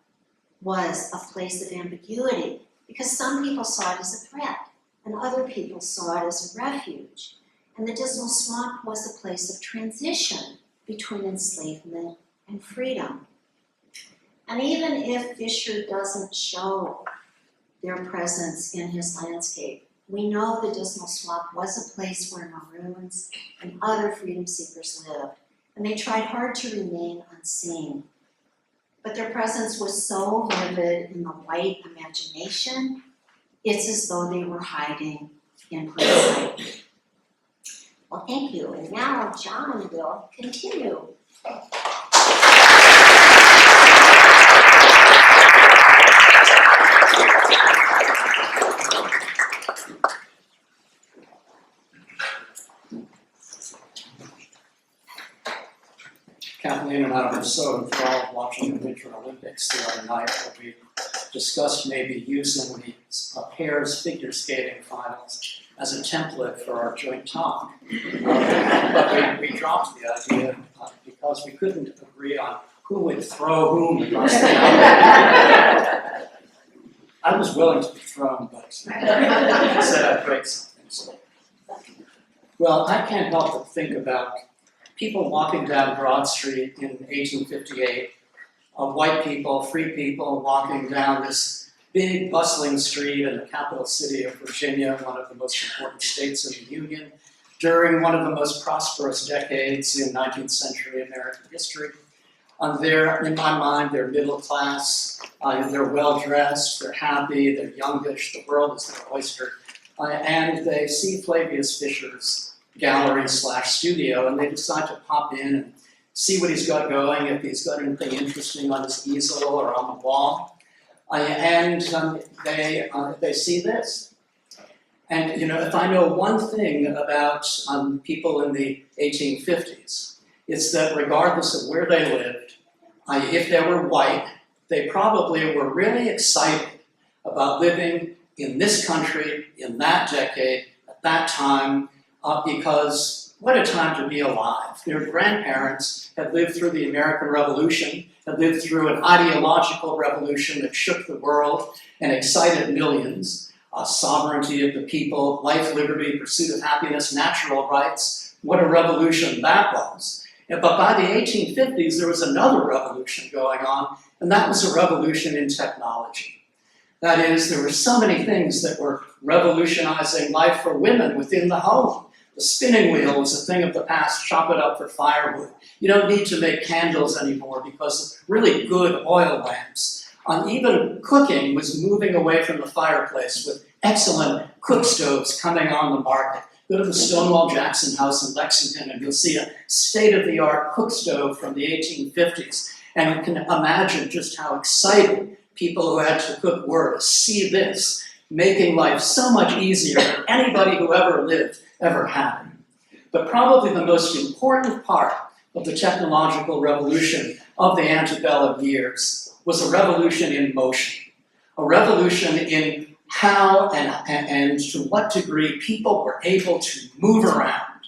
was a place of ambiguity, because some people saw it as a threat, and other people saw it as a refuge. And the Dismal Swamp was a place of transition between enslavement and freedom. And even if Fisher doesn't show their presence in his landscape, we know the Dismal Swamp was a place where Maroons and other freedom seekers lived, and they tried hard to remain unseen. But their presence was so vivid in the white imagination, it's as though they were hiding in plain sight. Well, thank you, and now John will continue. Kathleen and I were so enthralled watching the Winter Olympics the other night that we discussed maybe using the pairs figure skating finals as a template for our joint talk. But we dropped the idea because we couldn't agree on who would throw whom across the aisle. I was willing to be thrown, but said I'd break something. So. Well, I can't help but think about people walking down Broad Street in 1858, white people, free people, walking down this big, bustling street in the capital city of Virginia, one of the most important states in the Union, during one of the most prosperous decades in 19th century American history. They're, in my mind, they're middle class, they're well-dressed, they're happy, they're youngish, the world is their oyster, and they see Flavius Fisher's gallery/studio, and they decide to pop in and see what he's got going, if he's got anything interesting on his easel or on the wall. They see this. And you know, if I know one thing about people in the 1850s, it's that regardless of where they lived, if they were white, they probably were really excited about living in this country, in that decade, at that time, because what a time to be alive. Their grandparents had lived through the American Revolution, had lived through an ideological revolution that shook the world and excited millions. Sovereignty of the people, life, liberty, pursuit of happiness, natural rights. What a revolution that was. But by the 1850s, there was another revolution going on, and that was a revolution in technology. That is, there were so many things that were revolutionizing life for women within the home. The spinning wheel was a thing of the past, chop it up for firewood. You don't need to make candles anymore because of really good oil lamps. Even cooking was moving away from the fireplace with excellent cook stoves coming on the market. Go to the Stonewall Jackson House in Lexington and you'll see a state-of-the-art cook stove from the 1850s. And you can imagine just how excited people who had to cook were to see this, making life so much easier than anybody who ever lived ever had. But probably the most important part of the technological revolution of the antebellum years was a revolution in motion, a revolution in how and to what degree people were able to move around.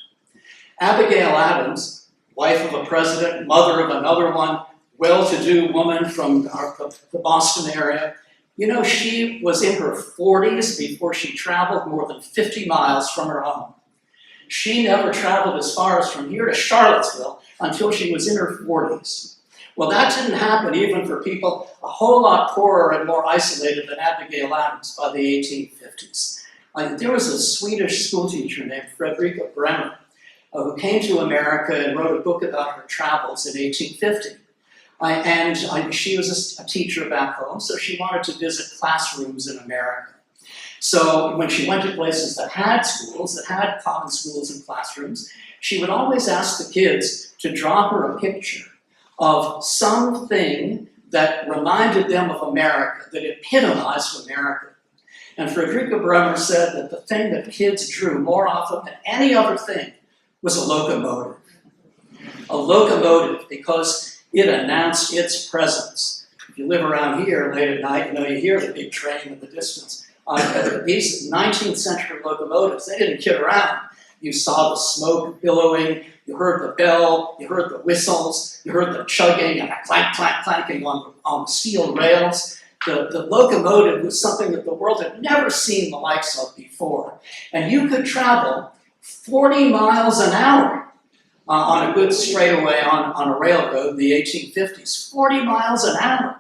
Abigail Adams, wife of a president, mother of another one, well-to-do woman from the Boston area, you know, she was in her 40s before she traveled more than 50 miles from her home. She never traveled as far as from here to Charlottesville until she was in her 40s. Well, that didn't happen even for people a whole lot poorer and more isolated than Abigail Adams by the 1850s. There was a Swedish schoolteacher named Fredrika Bremer who came to America and wrote a book about her travels in 1850. She was a teacher back home, so she wanted to visit classrooms in America. So when she went to places that had schools, that had common schools and classrooms, she would always ask the kids to draw her a picture of something that reminded them of America, that epitomized America. And Fredrika Bremer said that the thing that kids drew more often than any other thing was a locomotive. A locomotive, because it announced its presence. If you live around here late at night, you know, you hear the big train in the distance. These 19th century locomotives, they didn't kid around. You saw the smoke billowing, you heard the bell, you heard the whistles, you heard the chugging and the clank, clank, clanking on the steel rails. The locomotive was something that the world had never seen the likes of before. And you could travel 40 miles an hour on a good straightaway on a railroad in the 1850s. 40 miles an hour.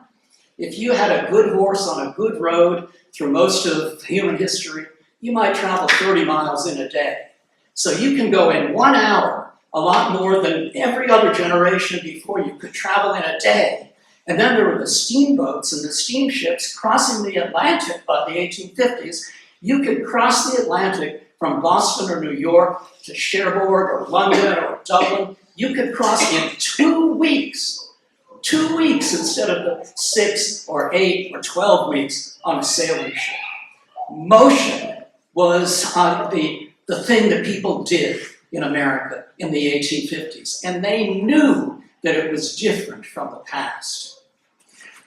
If you had a good horse on a good road through most of human history, you might travel 30 miles in a day. So you can go in 1 hour, a lot more than every other generation before you could travel in a day. And then there were the steamboats and the steamships crossing the Atlantic by the 1850s. You could cross the Atlantic from Boston or New York to Cherbourg or London or Dublin. You could cross in 2 weeks. 2 weeks instead of the 6 or 8 or 12 weeks on a sailing ship. Motion was the thing that people did in America in the 1850s, and they knew that it was different from the past.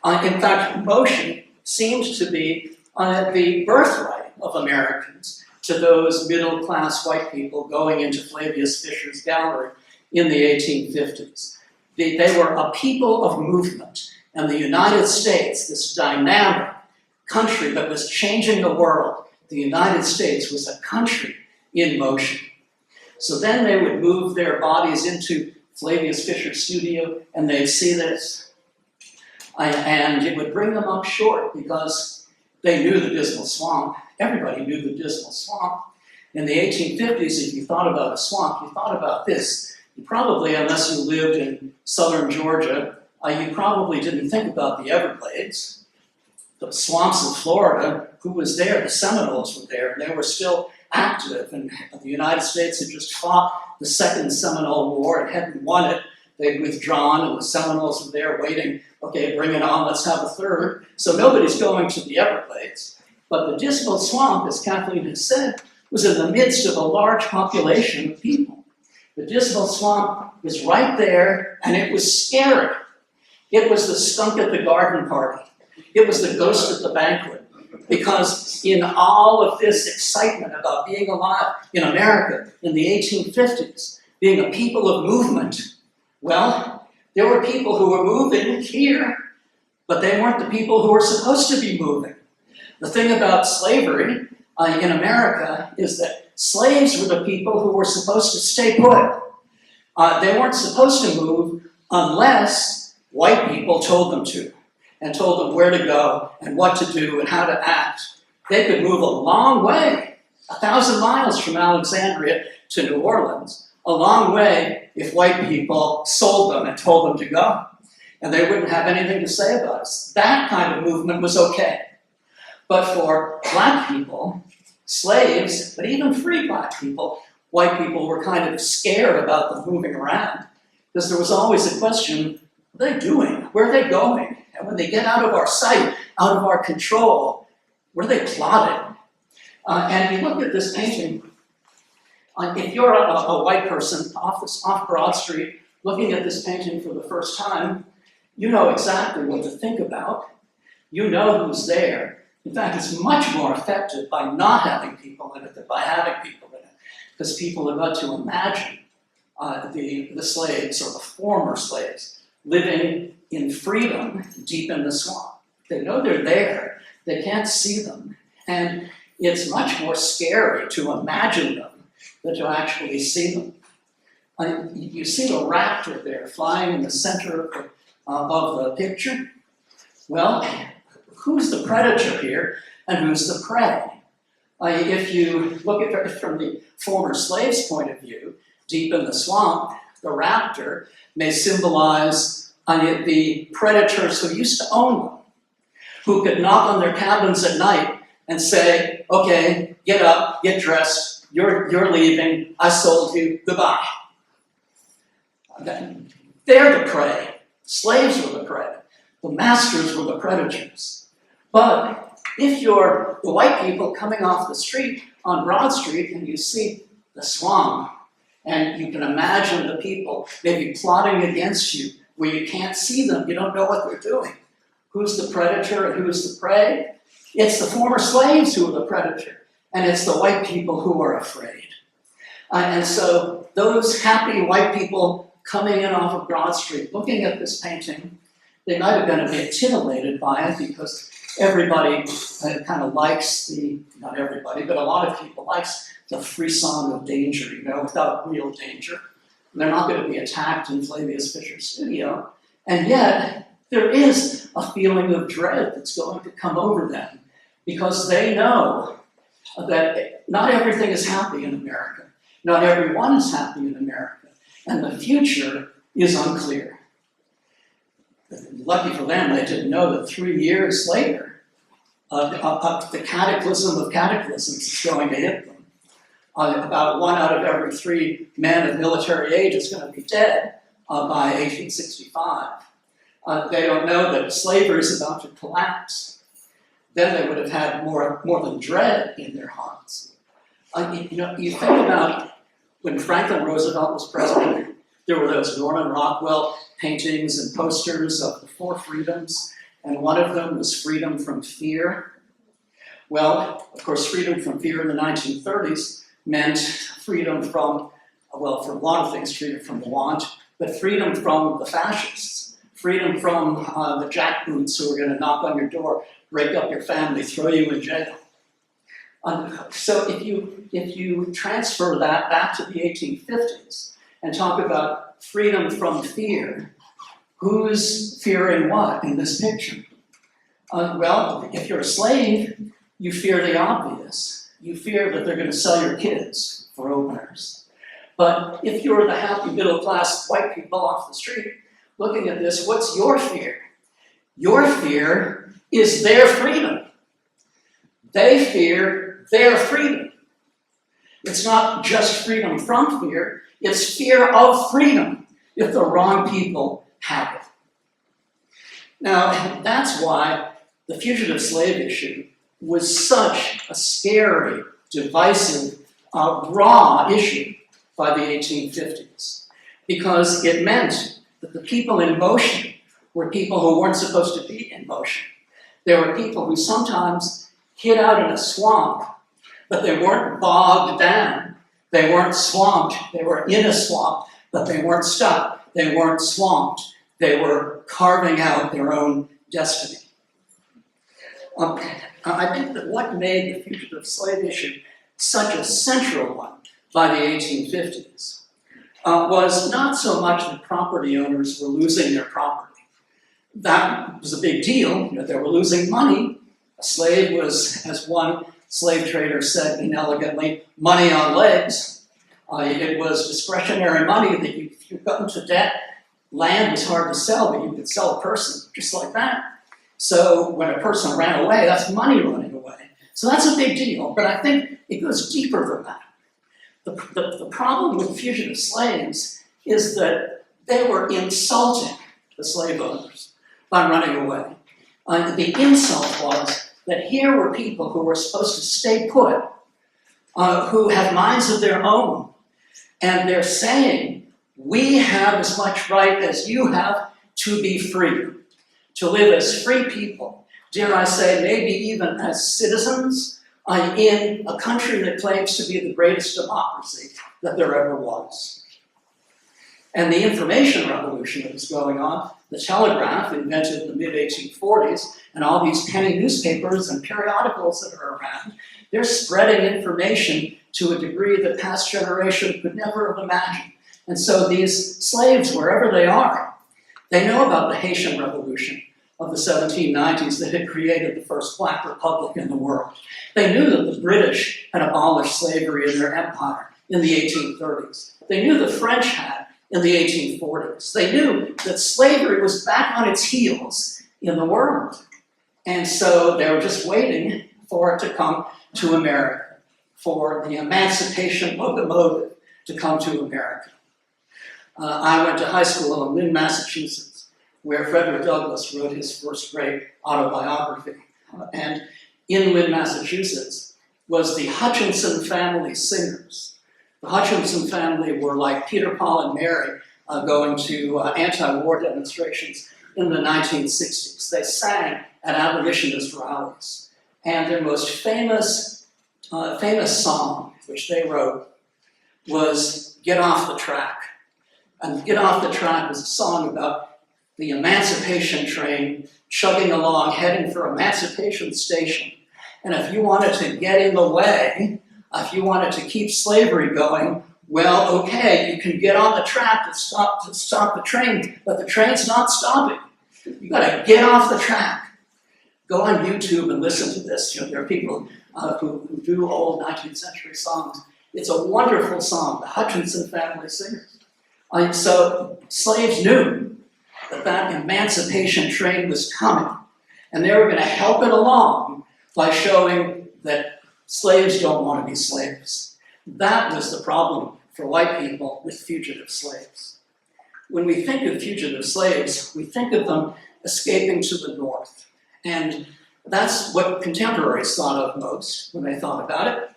In fact, motion seemed to be the birthright of Americans to those middle-class white people going into Flavius Fisher's gallery in the 1850s. They were a people of movement, and the United States, this dynamic country that was changing the world, the United States was a country in motion. So then they would move their bodies into Flavius Fisher's studio, and they'd see this, and it would bring them up short because they knew the Dismal Swamp. Everybody knew the Dismal Swamp. In the 1850s, if you thought about a swamp, you thought about this. You probably, unless you lived in southern Georgia, you probably didn't think about the Everglades. The swamps of Florida, who was there? The Seminoles were there, and they were still active. And the United States had just fought the Second Seminole War and hadn't won it. They'd withdrawn, and the Seminoles were there waiting. Okay, bring it on, let's have a third. So nobody's going to the Everglades. But the Dismal Swamp, as Kathleen has said, was in the midst of a large population of people. The Dismal Swamp was right there, and it was scary. It was the skunk at the garden party. It was the ghost at the banquet. Because in all of this excitement about being alive in America in the 1850s, being a people of movement, well, there were people who were moving here, but they weren't the people who were supposed to be moving. The thing about slavery in America is that slaves were the people who were supposed to stay put. They weren't supposed to move unless white people told them to, and told them where to go and what to do and how to act. They could move a long way, 1,000 miles from Alexandria to New Orleans, a long way if white people sold them and told them to go. And they wouldn't have anything to say about us. That kind of movement was okay. But for black people, slaves, but even free black people, white people were kind of scared about them moving around because there was always a question, what are they doing? where are they going? And when they get out of our sight, out of our control, where are they plotting? And you look at this painting, if you're a white person off Broad Street looking at this painting for the first time, you know exactly what to think about. You know who's there. In fact, it's much more effective by not having people in it than by having people in it, because people have got to imagine the slaves, or the former slaves, living in freedom deep in the swamp. They know they're there. They can't see them. And it's much more scary to imagine them than to actually see them. You see the raptor there flying in the center of the picture. Well, who's the predator here and who's the prey? If you look at it from the former slave's point of view, deep in the swamp, the raptor may symbolize the predators who used to own them, who could knock on their cabins at night and say, okay, get up, get dressed, you're leaving, I sold you, goodbye. They're the prey. Slaves were the prey. The masters were the predators. But if you're the white people coming off the street on Broad Street and you see the swamp, and you can imagine the people maybe plotting against you where you can't see them, you don't know what they're doing. Who's the predator and who's the prey? It's the former slaves who are the predator, and it's the white people who are afraid. And so those happy white people coming in off of Broad Street, looking at this painting, they might have been a bit titillated by it because everybody kind of likes not everybody, but a lot of people likes the frisson of danger, without real danger. They're not going to be attacked in Flavius Fisher's studio. And yet, there is a feeling of dread that's going to come over them because they know that not everything is happy in America. Not everyone is happy in America. And the future is unclear. Lucky for them, they didn't know that 3 years later, the cataclysm of cataclysms is going to hit them. About 1 out of every 3 men of military age is going to be dead by 1865. They don't know that slavery is about to collapse. Then they would have had more than dread in their hearts. You think about when Franklin Roosevelt was president, there were those Norman Rockwell paintings and posters of the 4 freedoms, and one of them was freedom from fear. Well, of course, freedom from fear in the 1930s meant freedom from, well, for a lot of things, freedom from the want, but freedom from the fascists, freedom from the jackboots who are going to knock on your door, break up your family, throw you in jail. So if you transfer that back to the 1850s and talk about freedom from fear, who's fearing what in this picture? Well, if you're a slave, you fear the obvious. You fear that they're going to sell your kids for openers. But if you're the happy middle-class white people off the street looking at this, what's your fear? Your fear is their freedom. They fear their freedom. It's not just freedom from fear, it's fear of freedom if the wrong people have it. Now, that's why the fugitive slave issue was such a scary, divisive, raw issue by the 1850s, because it meant that the people in motion were people who weren't supposed to be in motion. There were people who sometimes hid out in a swamp, but they weren't bogged down. They weren't swamped. They were in a swamp, but they weren't stuck. They weren't swamped. They were carving out their own destiny. I think that what made the fugitive slave issue such a central one by the 1850s was not so much that property owners were losing their property. That was a big deal. They were losing money. A slave was, as one slave trader said inelegantly, money on legs. It was discretionary money that if you got into debt, land was hard to sell, but you could sell a person just like that. So when a person ran away, that's money running away. So that's a big deal, but I think it goes deeper than that. The problem with fugitive slaves is that they were insulting the slave owners. by running away. The insult was that here were people who were supposed to stay put, who have minds of their own, and they're saying, we have as much right as you have to be free, to live as free people, dare I say, maybe even as citizens, in a country that claims to be the greatest democracy that there ever was. And the information revolution that was going on, the telegraph, invented in the mid-1840s, and all these penny newspapers and periodicals that are around, they're spreading information to a degree that past generations could never have imagined. And so these slaves, wherever they are, they know about the Haitian Revolution of the 1790s that had created the first Black republic in the world. They knew that the British had abolished slavery in their empire in the 1830s. They knew the French had in the 1840s. They knew that slavery was back on its heels in the world. And so they were just waiting for it to come to America, for the emancipation locomotive to come to America. I went to high school in Lynn, Massachusetts, where Frederick Douglass wrote his first great autobiography. And in Lynn, Massachusetts, was the Hutchinson family singers. The Hutchinson family were like Peter, Paul, and Mary going to anti-war demonstrations in the 1960s. They sang at abolitionist rallies. And their most famous song, which they wrote, was Get Off the Track. And Get Off the Track was a song about the emancipation train chugging along, heading for Emancipation Station. And if you wanted to get in the way, if you wanted to keep slavery going, well, okay, you can get on the track to stop the train, but the train's not stopping. You gotta get off the track. Go on YouTube and listen to this. You know, there are people who do old 19th century songs. It's a wonderful song, the Hutchinson family singers. So slaves knew that emancipation train was coming, and they were going to help it along by showing that slaves don't want to be slaves. That was the problem for white people with fugitive slaves. When we think of fugitive slaves, we think of them escaping to the north. And that's what contemporaries thought of most when they thought about it.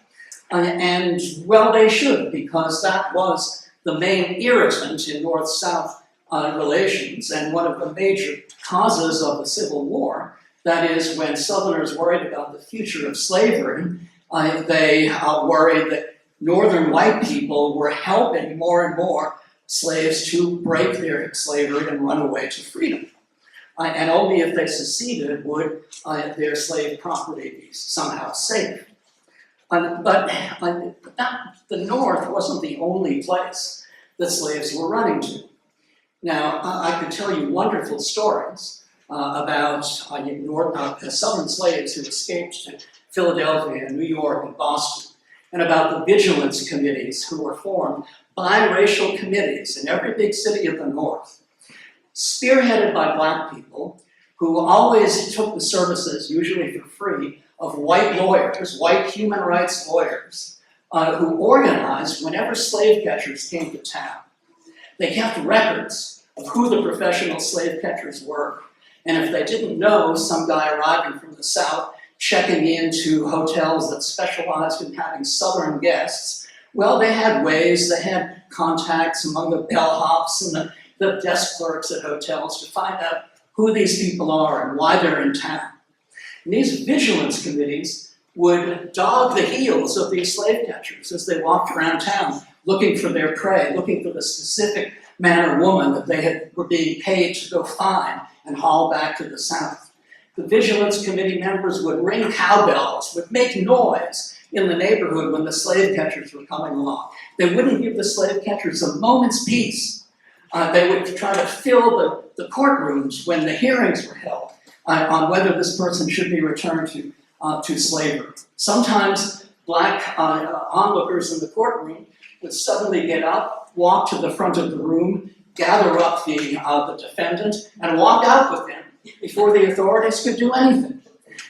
And well, they should, because that was the main irritant in North-South relations and one of the major causes of the Civil War. That is, when Southerners worried about the future of slavery, they worried that Northern white people were helping more and more slaves to break their slavery and run away to freedom. And only if they seceded would their slave property be somehow safe. But the North wasn't the only place that slaves were running to. Now, I could tell you wonderful stories about Southern slaves who escaped to Philadelphia and New York and Boston, and about the vigilance committees who were formed, biracial committees in every big city of the North, spearheaded by Black people who always took the services, usually for free, of white lawyers, white human rights lawyers, who organized whenever slave catchers came to town. They kept records of who the professional slave catchers were. And if they didn't know some guy arriving from the South, checking into hotels that specialized in having Southern guests, well, they had ways, they had contacts among the bellhops and the desk clerks at hotels to find out who these people are and why they're in town. And these vigilance committees would dog the heels of these slave catchers as they walked around town looking for their prey, looking for the specific man or woman that they were being paid to go find and haul back to the South. The vigilance committee members would ring cowbells, would make noise in the neighborhood when the slave catchers were coming along. They wouldn't give the slave catchers a moment's peace. They would try to fill the courtrooms when the hearings were held on whether this person should be returned to slavery. Sometimes Black onlookers in the courtroom would suddenly get up, walk to the front of the room, gather up the defendant, and walk out with him before the authorities could do anything.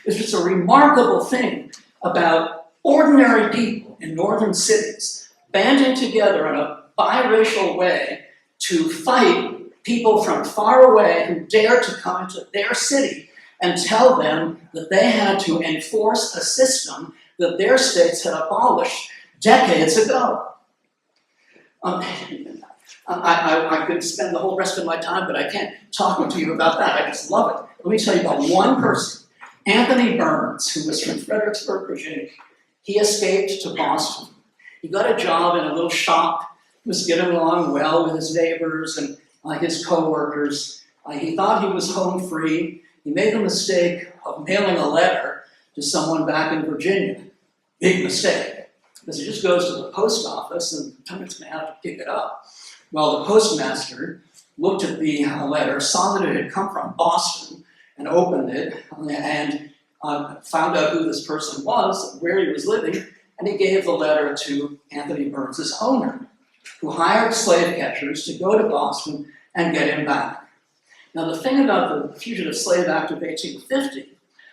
It's just a remarkable thing about ordinary people in northern cities banding together in a biracial way to fight people from far away who dared to come into their city and tell them that they had to enforce a system that their states had abolished decades ago. I could spend the whole rest of my time, but I can't talk to you about that. I just love it. Let me tell you about one person, Anthony Burns, who was from Fredericksburg, Virginia. He escaped to Boston. He got a job in a little shop. He was getting along well with his neighbors and his co-workers. He thought he was home free. He made the mistake of mailing a letter to someone back in Virginia. Big mistake, because he just goes to the post office and the tenant's going to have to pick it up. Well, the postmaster looked at the letter, saw that it had come from Boston, and opened it, and found out who this person was, where he was living, and he gave the letter to Anthony Burns' owner, who hired slave catchers to go to Boston and get him back. Now, the thing about the Fugitive Slave Act of 1850,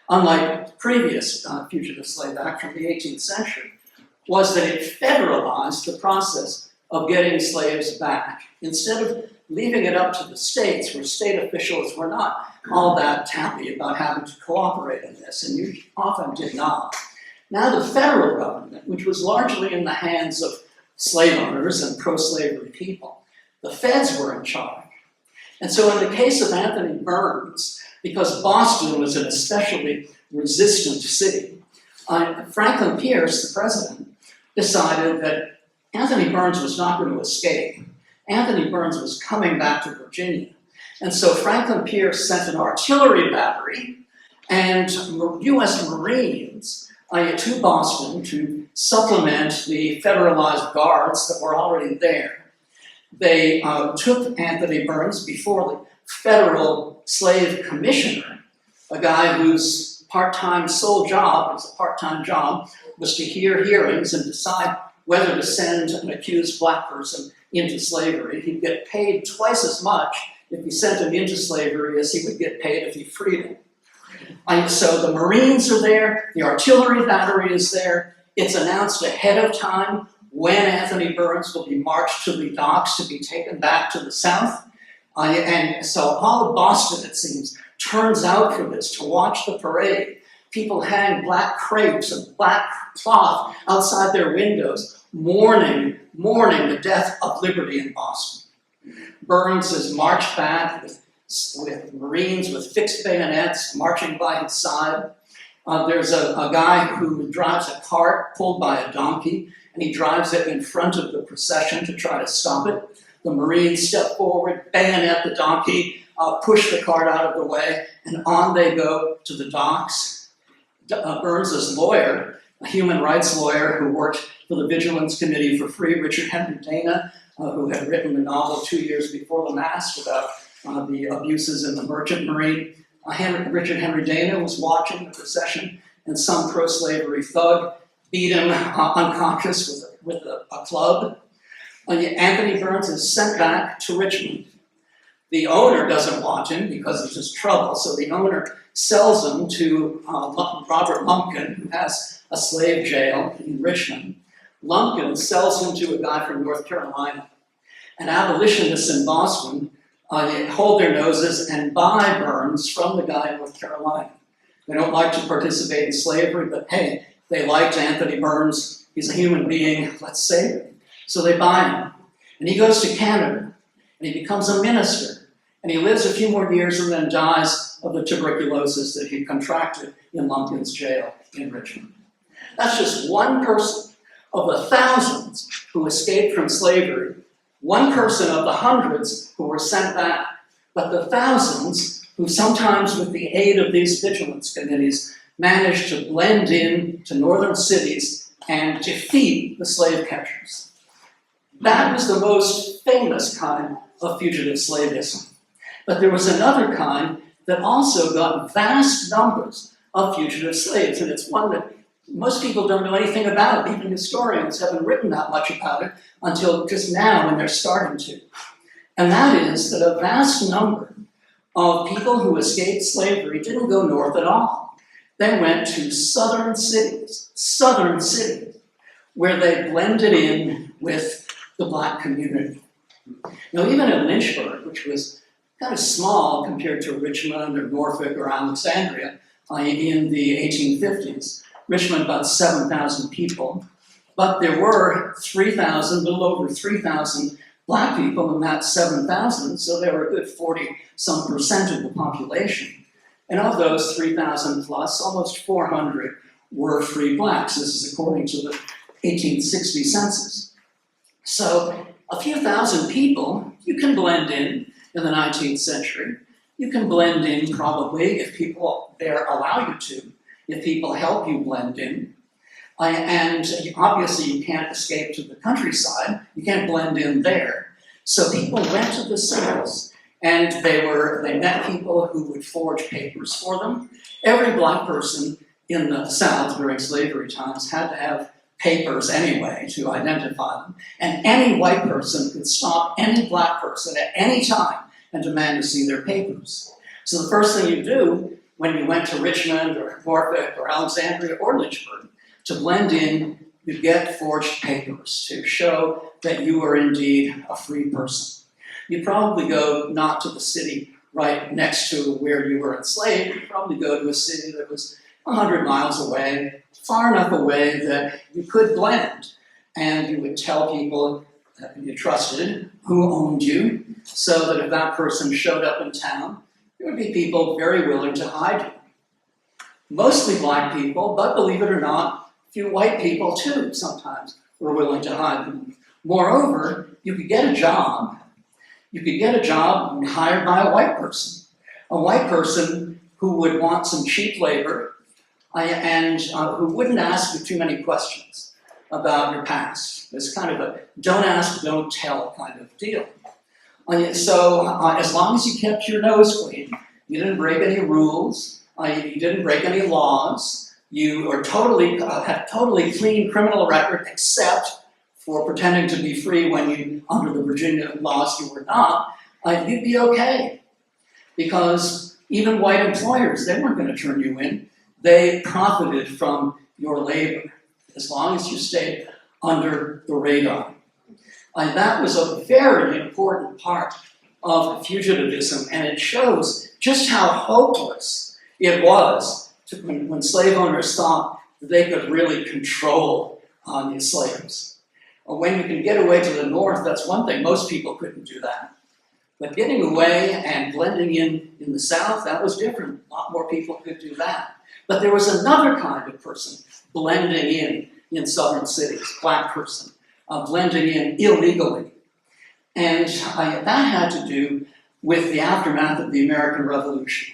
unlike previous Fugitive Slave Act from the 18th century, was that it federalized the process of getting slaves back. Instead of leaving it up to the states, where state officials were not all that happy about having to cooperate in this, and you often did not. Now the federal government, which was largely in the hands of slave owners and pro-slavery people, the feds were in charge. And so in the case of Anthony Burns, because Boston was an especially resistant city, Franklin Pierce, the president, decided that Anthony Burns was not going to escape. Anthony Burns was coming back to Virginia. And so Franklin Pierce sent an artillery battery and U.S. Marines to Boston to supplement the federalized guards that were already there. They took Anthony Burns before the federal slave commissioner, a guy whose part-time sole job, was to hear hearings and decide whether to send an accused black person into slavery. He'd get paid twice as much if he sent him into slavery as he would get paid if he freed him. So the Marines are there, the artillery battery is there. It's announced ahead of time when Anthony Burns will be marched to the docks to be taken back to the South. And so all of Boston, it seems, turns out for this to watch the parade. People hang black crepes and black cloth outside their windows, mourning the death of liberty in Boston. Burns is marched back with Marines with fixed bayonets marching by his side. There's a guy who drives a cart pulled by a donkey, and he drives it in front of the procession to try to stop it. The Marines step forward, bayonet the donkey, push the cart out of the way, and on they go to the docks. Burns' lawyer, a human rights lawyer who worked for the Vigilance Committee for Free, Richard Henry Dana, who had written a novel 2 years before The Mask about the abuses in the Merchant Marine. Richard Henry Dana was watching the procession, and some pro-slavery thug beat him unconscious with a club. Anthony Burns is sent back to Richmond. The owner doesn't want him because of his trouble, so the owner sells him to Robert Lumpkin, who has a slave jail in Richmond. Lumpkin sells him to a guy from North Carolina. And abolitionists in Boston hold their noses and buy Burns from the guy in North Carolina. They don't like to participate in slavery, but hey, they liked Anthony Burns. He's a human being. Let's save him. So they buy him. And he goes to Canada, and he becomes a minister. And he lives a few more years and then dies of the tuberculosis that he contracted in Lumpkin's jail in Richmond. That's just one person of the thousands who escaped from slavery, one person of the hundreds who were sent back, but the thousands who sometimes with the aid of these vigilance committees managed to blend in to northern cities and defeat the slave catchers. That was the most famous kind of fugitive slavism. But there was another kind that also got vast numbers of fugitive slaves, and it's one that most people don't know anything about. Even historians haven't written that much about it until just now when they're starting to. And that is that a vast number of people who escaped slavery didn't go north at all. They went to southern cities, where they blended in with the black community. Now, even in Lynchburg, which was kind of small compared to Richmond or Norfolk or Alexandria in the 1850s. Richmond, about 7,000 people. But there were 3,000, a little over 3,000 black people in that 7,000, so they were a good 40-some% of the population. And of those 3,000 plus, almost 400 were free blacks. This is according to the 1860 census. So a few thousand people, you can blend in the 19th century. You can blend in probably if people there allow you to, if people help you blend in. And obviously you can't escape to the countryside. You can't blend in there. So people went to the cities and they met people who would forge papers for them. Every black person in the South during slavery times had to have papers anyway to identify them. And any white person could stop any black person at any time and demand to see their papers. So the first thing you do when you went to Richmond or Norfolk or Alexandria or Lynchburg to blend in, you get forged papers to show that you are indeed a free person. You probably go not to the city right next to where you were enslaved. You probably go to a city that was 100 miles away, far enough away that you could blend. And you would tell people that you trusted who owned you, so that if that person showed up in town, there would be people very willing to hide you. Mostly black people, but believe it or not, a few white people too sometimes were willing to hide them. Moreover, you could get a job. You could get a job hired by a white person who would want some cheap labor and who wouldn't ask you too many questions about your past. It's kind of a don't ask, don't tell kind of deal. So as long as you kept your nose clean, you didn't break any rules, you didn't break any laws, you are had totally clean criminal record except for pretending to be free when you, under the Virginia laws, you were not, you'd be okay. Because even white employers, they weren't going to turn you in. They profited from your labor as long as you stayed under the radar. And that was a very important part of fugitivism, and it shows just how hopeless it was when slave owners thought that they could really control the slaves. When you can get away to the north, that's one thing. Most people couldn't do that. But getting away and blending in the South, that was different. A lot more people could do that. But there was another kind of person blending in southern cities, black person, blending in illegally. And that had to do with the aftermath of the American Revolution.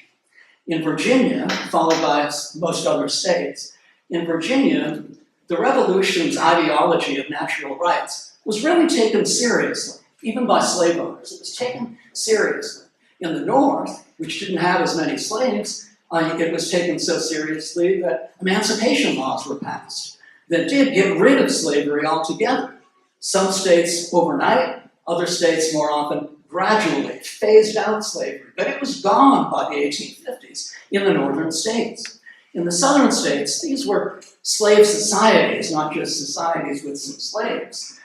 In Virginia, followed by most other states, in Virginia, the revolution's ideology of natural rights was really taken seriously, even by slave owners. It was taken seriously. In the North, which didn't have as many slaves, it was taken so seriously that emancipation laws were passed that did get rid of slavery altogether. Some states overnight, other states more often gradually phased out slavery, but it was gone by the 1850s in the northern states. In the southern states, these were slave societies, not just societies with some slaves.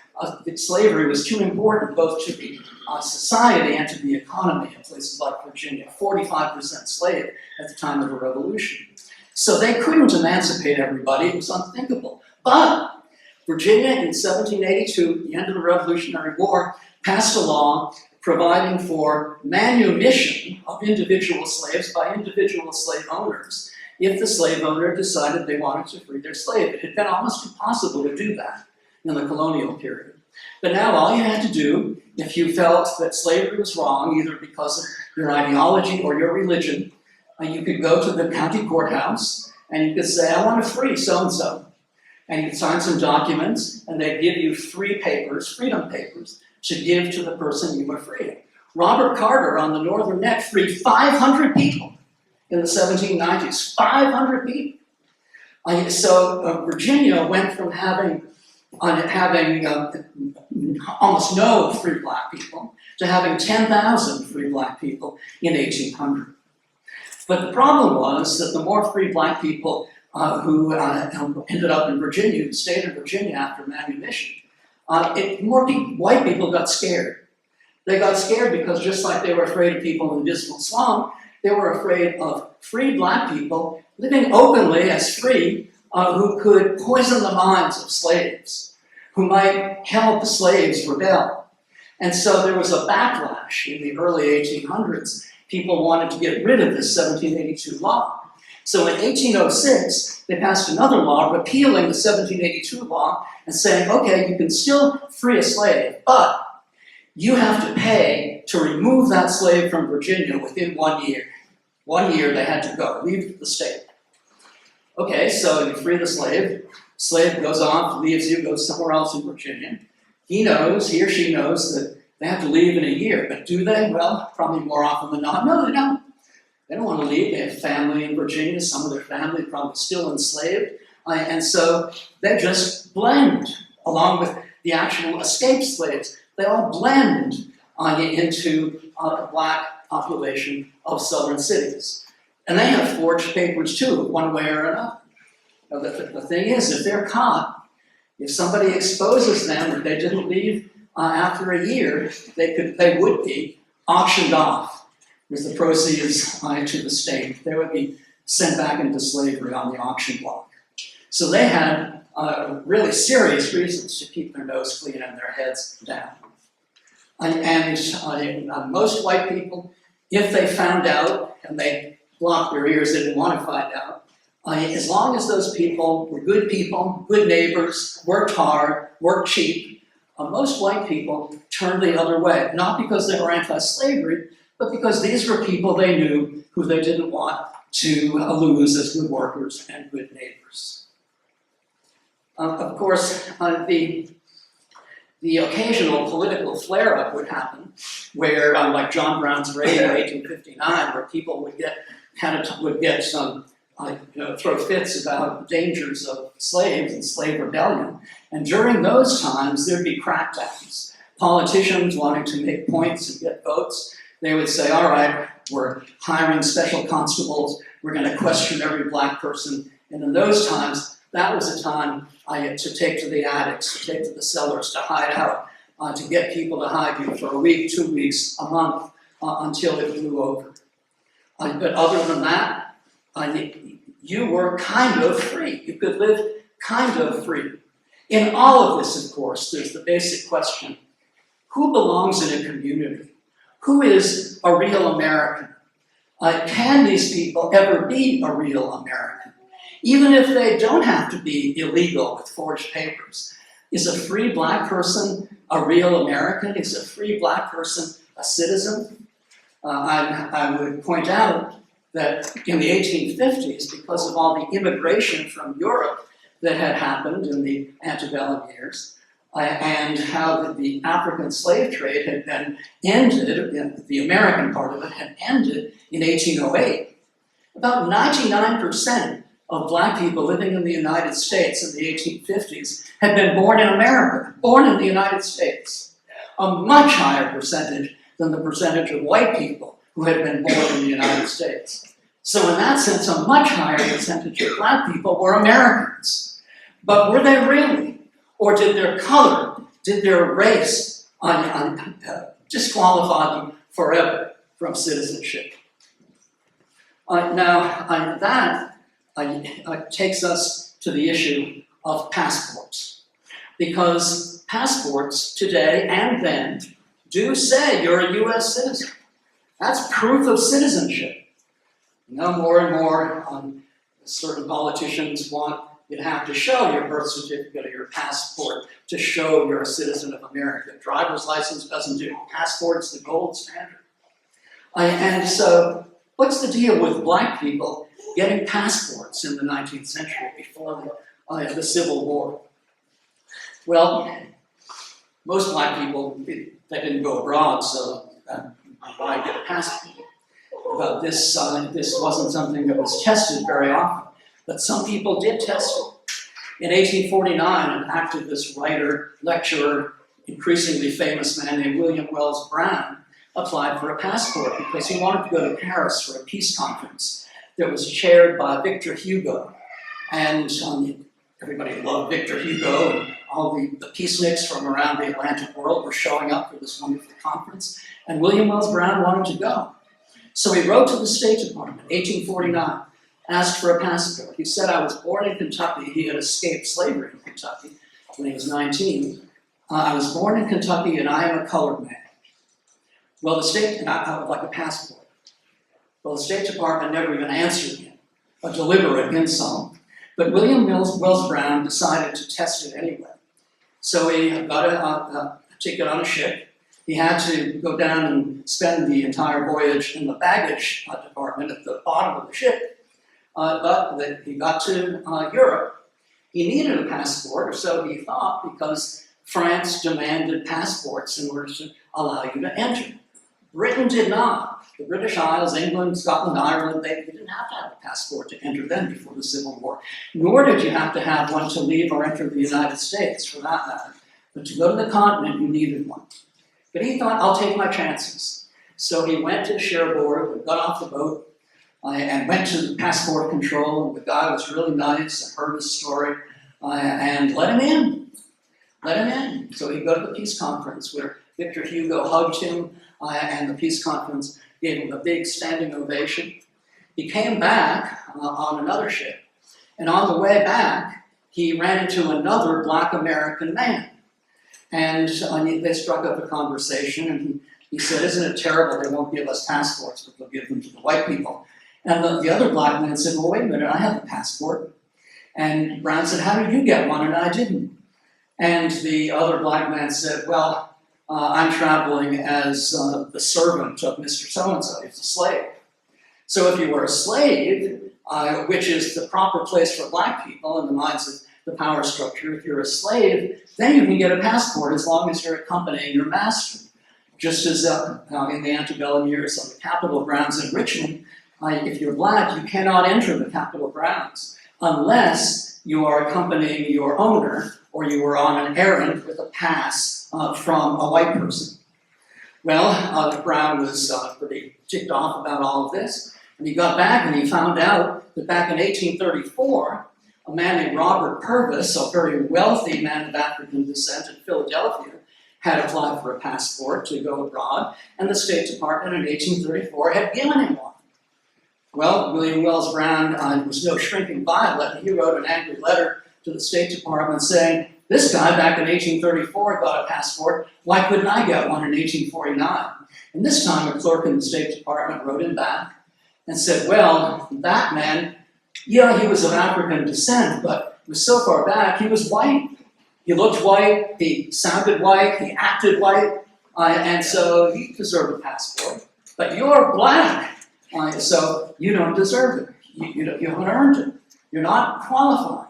Slavery was too important both to the society and to the economy in places like Virginia, 45% slave at the time of the Revolution. So they couldn't emancipate everybody, it was unthinkable. But Virginia in 1782, the end of the Revolutionary War, passed a law providing for manumission of individual slaves by individual slave owners if the slave owner decided they wanted to free their slave. It had been almost impossible to do that in the colonial period. But now all you had to do, if you felt that slavery was wrong, either because of your ideology or your religion, you could go to the county courthouse and you could say, I want to free so-and-so. And you'd sign some documents and they'd give you free papers, freedom papers, to give to the person you were freeing. Robert Carter on the Northern Neck freed 500 people in the 1790s, 500 people. So Virginia went from having almost no free black people to having 10,000 free black people in 1800. But the problem was that the more free black people who ended up in Virginia, who stayed in Virginia after manumission, more white people got scared. They got scared because just like they were afraid of people in the Dismal swamp, they were afraid of free black people living openly as free, who could poison the minds of slaves, who might help the slaves rebel. And so there was a backlash in the early 1800s. People wanted to get rid of this 1782 law. So in 1806, they passed another law repealing the 1782 law and saying, okay, you can still free a slave, but you have to pay to remove that slave from Virginia within 1 year. 1 year they had to go, leave the state. Okay, so you free the slave goes off, leaves you, goes somewhere else in Virginia. He or she knows that they have to leave in a year, but do they? Well, probably more often than not, no, they don't. They don't want to leave. They have family in Virginia. Some of their family probably still enslaved. And so they just blend along with the actual escaped slaves. They all blend into the black population of southern cities. And they have forged papers too, one way or another. Now, the thing is, if they're caught, if somebody exposes them that they didn't leave after a year, they would be auctioned off with the proceeds to the state. They would be sent back into slavery on the auction block. So they had really serious reasons to keep their nose clean and their heads down. And most white people, if they found out, and they blocked their ears, they didn't want to find out, as long as those people were good neighbors, worked hard, worked cheap, most white people turned the other way, not because they were anti-slavery, but because these were people they knew who they didn't want to lose as good workers and good neighbors. Of course, the occasional political flare-up would happen, where, like John Brown's raid in 1859, where people would throw fits about the dangers of slaves and slave rebellion. And during those times, there'd be crackdowns. Politicians wanting to make points and get votes, they would say, all right, we're hiring special constables, we're going to question every black person. And in those times, that was a time to take to the attics, to take to the cellars, to hide out, to get people to hide you for a week, 2 weeks, a month, until it blew over. But other than that, you were kind of free. You could live kind of free. In all of this, of course, there's the basic question: who belongs in a community? Who is a real American? Can these people ever be a real American? Even if they don't have to be illegal with forged papers. Is a free black person a real American? Is a free black person a citizen? I would point out that in the 1850s, because of all the immigration from Europe that had happened in the antebellum years, and how the African slave trade had been ended, the American part of it had ended in 1808. About 99% of black people living in the United States in the 1850s had been born in America, born in the United States. A much higher percentage than the percentage of white people who had been born in the United States. So in that sense, a much higher percentage of black people were Americans. But were they really? Or did their color, did their race disqualify them forever from citizenship? That takes us to the issue of passports. Because passports today and then do say you're a US citizen. That's proof of citizenship. More and more, certain politicians want you to have to show your birth certificate or your passport to show you're a citizen of America. Driver's license doesn't do. Passport's the gold standard. And so, what's the deal with black people getting passports in the 19th century before the Civil War? Well, most black people, they didn't go abroad, so why get a passport? But this wasn't something that was tested very often. But some people did test it. In 1849, an activist, writer, lecturer, increasingly famous man named William Wells Brown applied for a passport because he wanted to go to Paris for a peace conference that was chaired by Victor Hugo. And everybody loved Victor Hugo, all the peaceniks from around the Atlantic world were showing up for this wonderful conference, and William Wells Brown wanted to go. So he wrote to the State Department, 1849, asked for a passport. He said, I was born in Kentucky. He had escaped slavery in Kentucky when he was 19. I was born in Kentucky and I am a colored man. Well, and I would like a passport. Well, the State Department never even answered him, a deliberate insult. But William Wells Brown decided to test it anyway. So he got a ticket on a ship. He had to go down and spend the entire voyage in the baggage department at the bottom of the ship. But when he got to Europe, he needed a passport, or so he thought, because France demanded passports in order to allow you to enter. Britain did not. The British Isles, England, Scotland, Ireland, they didn't have to have a passport to enter then before the Civil War. Nor did you have to have one to leave or enter the United States, for that matter. But to go to the continent, you needed one. But he thought, I'll take my chances. So he went to Cherbourg, got off the boat, and went to the passport control. And the guy was really nice and heard his story, and let him in. Let him in. So he'd go to the peace conference where Victor Hugo hugged him, and the peace conference gave him a big standing ovation. He came back on another ship, and on the way back, he ran into another Black American man. And they struck up a conversation, and he said, isn't it terrible they won't give us passports, but they'll give them to the white people? And the other black man said, well, wait a minute, I have a passport. And Brown said, how did you get one? And I didn't. And the other black man said, well, I'm traveling as the servant of Mr. So-and-so. He's a slave. So if you were a slave, which is the proper place for black people in the minds of the power structure, if you're a slave, then you can get a passport as long as you're accompanying your master. Just as in the antebellum years on the Capitol grounds in Richmond, if you're black, you cannot enter the Capitol grounds unless you are accompanying your owner or you were on an errand with a pass from a white person. Well, Brown was pretty ticked off about all of this, and he got back and he found out that back in 1834, a man named Robert Purvis, a very wealthy man of African descent in Philadelphia, had applied for a passport to go abroad, and the State Department in 1834 had given him one. Well, William Wells Brown was no shrinking violet, and he wrote an angry letter to the State Department saying, this guy back in 1834 got a passport, why couldn't I get one in 1849? And this time a clerk in the State Department wrote him back and said, well, that man, yeah, he was of African descent, but it was so far back, he was white. He looked white, he sounded white, he acted white, and so he deserved a passport. But you're black, so you don't deserve it. You haven't earned it. You're not qualified.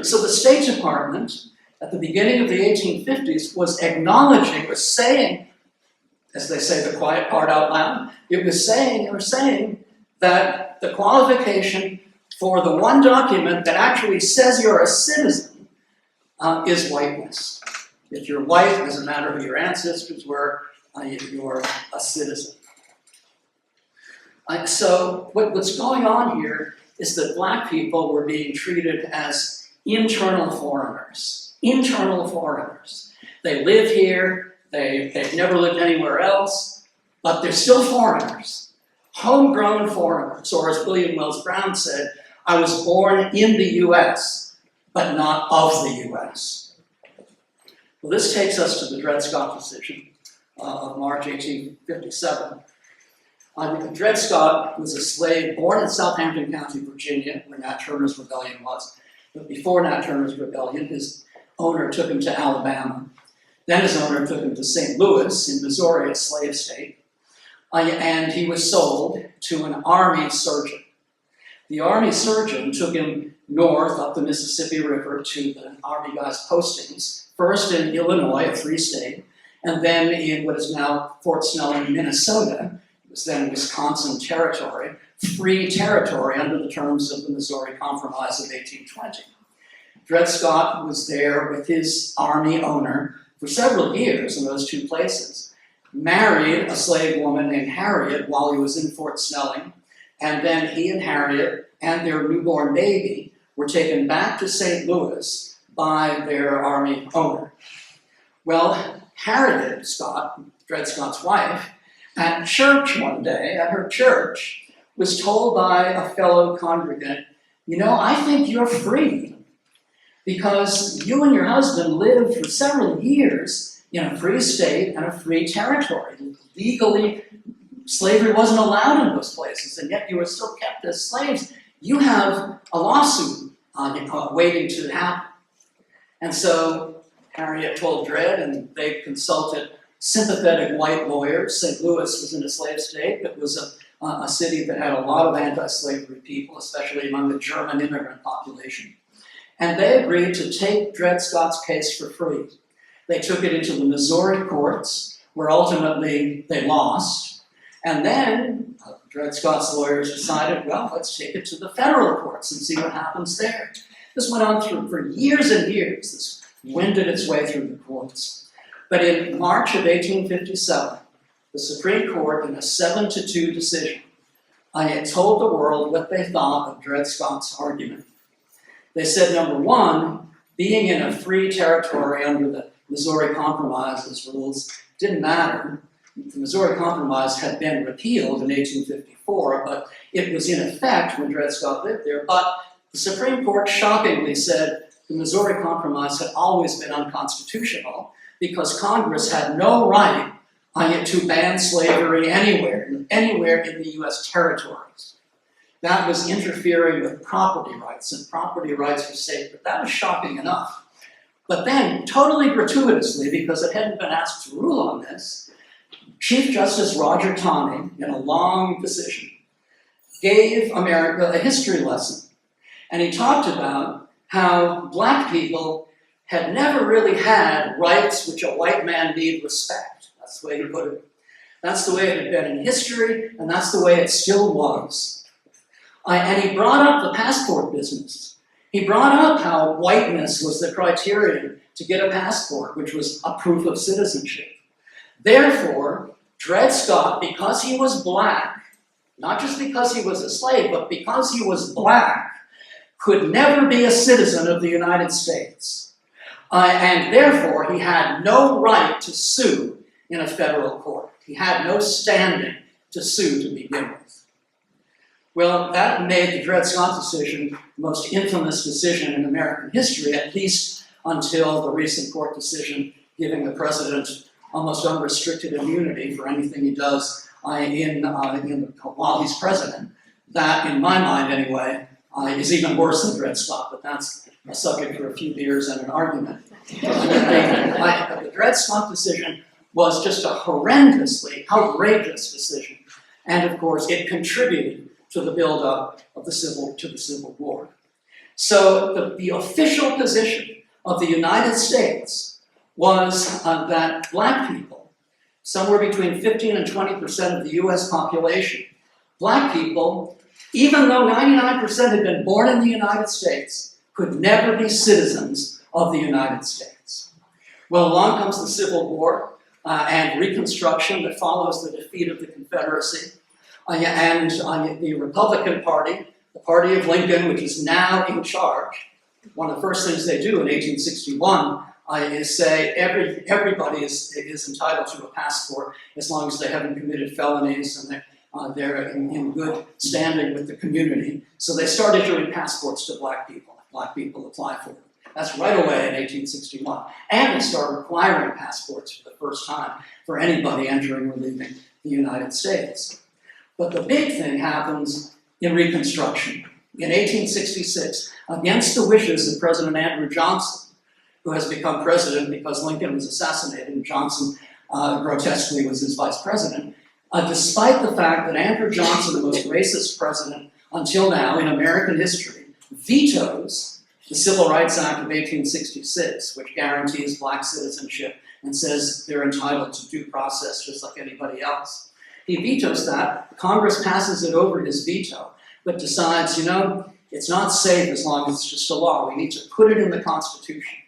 So the State Department, at the beginning of the 1850s, was acknowledging, was saying, as they say the quiet part out loud, they were saying that the qualification for the one document that actually says you're a citizen is whiteness. If you're white, it doesn't matter who your ancestors were, you're a citizen. So what's going on here is that black people were being treated as internal foreigners. Internal foreigners. They live here, they've never lived anywhere else, but they're still foreigners. Homegrown foreigners, or as William Wells Brown said, I was born in the US, but not of the US. Well, this takes us to the Dred Scott decision of March 1857. Dred Scott was a slave born in Southampton County, Virginia, where Nat Turner's rebellion was. But before Nat Turner's rebellion, his owner took him to Alabama. Then his owner took him to St. Louis in Missouri, a slave state. And he was sold to an army surgeon. The army surgeon took him north up the Mississippi River to the army guys' postings, first in Illinois, a free state, and then in what is now Fort Snelling, Minnesota. It was then Wisconsin Territory, free territory under the terms of the Missouri Compromise of 1820. Dred Scott was there with his army owner for several years in those two places, married a slave woman named Harriet while he was in Fort Snelling, and then he and Harriet and their newborn baby were taken back to St. Louis by their army owner. Well, Harriet Scott, Dred Scott's wife, at church one day, at her church, was told by a fellow congregant, you know, I think you're free because you and your husband lived for several years in a free state and a free territory. Legally, slavery wasn't allowed in those places, and yet you were still kept as slaves. You have a lawsuit waiting to happen. And so Harriet told Dred, and they consulted sympathetic white lawyers. St. Louis was in a slave state. It was a city that had a lot of anti-slavery people, especially among the German immigrant population. And they agreed to take Dred Scott's case for free. They took it into the Missouri courts, where ultimately they lost. And then Dred Scott's lawyers decided, well, let's take it to the federal courts and see what happens there. This went on for years and years. This wended its way through the courts. But in March of 1857, the Supreme Court, in a 7-2 decision, told the world what they thought of Dred Scott's argument. They said, number one, being in a free territory under the Missouri Compromise's rules didn't matter. The Missouri Compromise had been repealed in 1854, but it was in effect when Dred Scott lived there. But the Supreme Court shockingly said the Missouri Compromise had always been unconstitutional because Congress had no right to ban slavery anywhere in the U.S. territories. That was interfering with property rights, and property rights were sacred. That was shocking enough. But then, totally gratuitously, because it hadn't been asked to rule on this, Chief Justice Roger Taney, in a long decision, gave America a history lesson. And he talked about how black people had never really had rights which a white man need respect. That's the way he put it. That's the way it had been in history, and that's the way it still was. And he brought up the passport business. He brought up how whiteness was the criterion to get a passport, which was a proof of citizenship. Therefore, Dred Scott, because he was black, not just because he was a slave, but because he was black, could never be a citizen of the United States. And therefore, he had no right to sue in a federal court. He had no standing to sue to begin with. Well, that made the Dred Scott decision the most infamous decision in American history, at least until the recent court decision giving the president almost unrestricted immunity for anything he does while he's president. That, in my mind anyway, is even worse than Dred Scott, but that's a subject for a few beers and an argument. The Dred Scott decision was just a horrendously outrageous decision. And of course, it contributed to the buildup of the Civil War. So the official position of the United States was that black people, somewhere between 15 and 20% of the US population, black people, even though 99% had been born in the United States, could never be citizens of the United States. Well, along comes the Civil War and Reconstruction that follows the defeat of the Confederacy. And the Republican Party, the party of Lincoln, which is now in charge, one of the first things they do in 1861 is say everybody is entitled to a passport as long as they haven't committed felonies and they're in good standing with the community. So they started doing passports to black people. Black people apply for them. That's right away in 1861. And they start requiring passports for the first time for anybody entering or leaving the United States. But the big thing happens in Reconstruction. In 1866, against the wishes of President Andrew Johnson, who has become president because Lincoln was assassinated and Johnson grotesquely was his vice president, despite the fact that Andrew Johnson, the most racist president until now in American history, vetoes the Civil Rights Act of 1866, which guarantees black citizenship and says they're entitled to due process just like anybody else. He vetoes that. Congress passes it over his veto, but decides, it's not safe as long as it's just a law. We need to put it in the Constitution.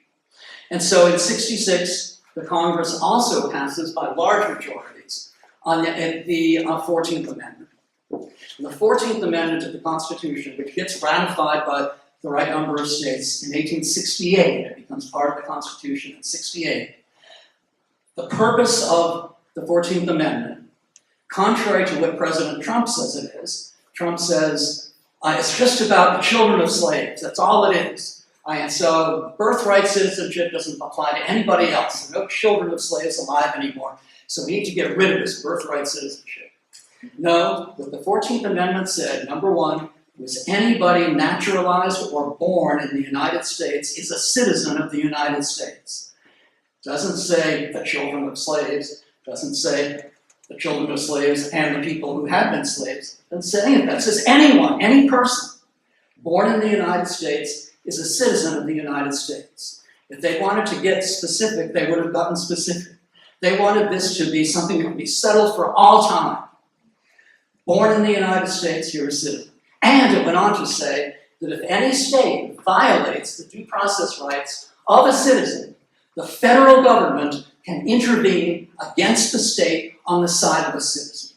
And so in 66, the Congress also passes by large majorities on the 14th Amendment. And the 14th Amendment to the Constitution, which gets ratified by the right number of states, in 1868, it becomes part of the Constitution in 68. The purpose of the 14th Amendment, contrary to what President Trump says it is, Trump says, it's just about the children of slaves, that's all it is. And so birthright citizenship doesn't apply to anybody else. There are no children of slaves alive anymore. So we need to get rid of this birthright citizenship. No, what the 14th Amendment said, number one, was anybody naturalized or born in the United States is a citizen of the United States. Doesn't say the children of slaves, doesn't say the children of slaves and the people who have been slaves. Doesn't say any of that. It says anyone, any person born in the United States is a citizen of the United States. If they wanted to get specific, they would have gotten specific. They wanted this to be something that would be settled for all time. Born in the United States, you're a citizen. And it went on to say that if any state violates the due process rights of a citizen, the federal government can intervene against the state on the side of a citizen.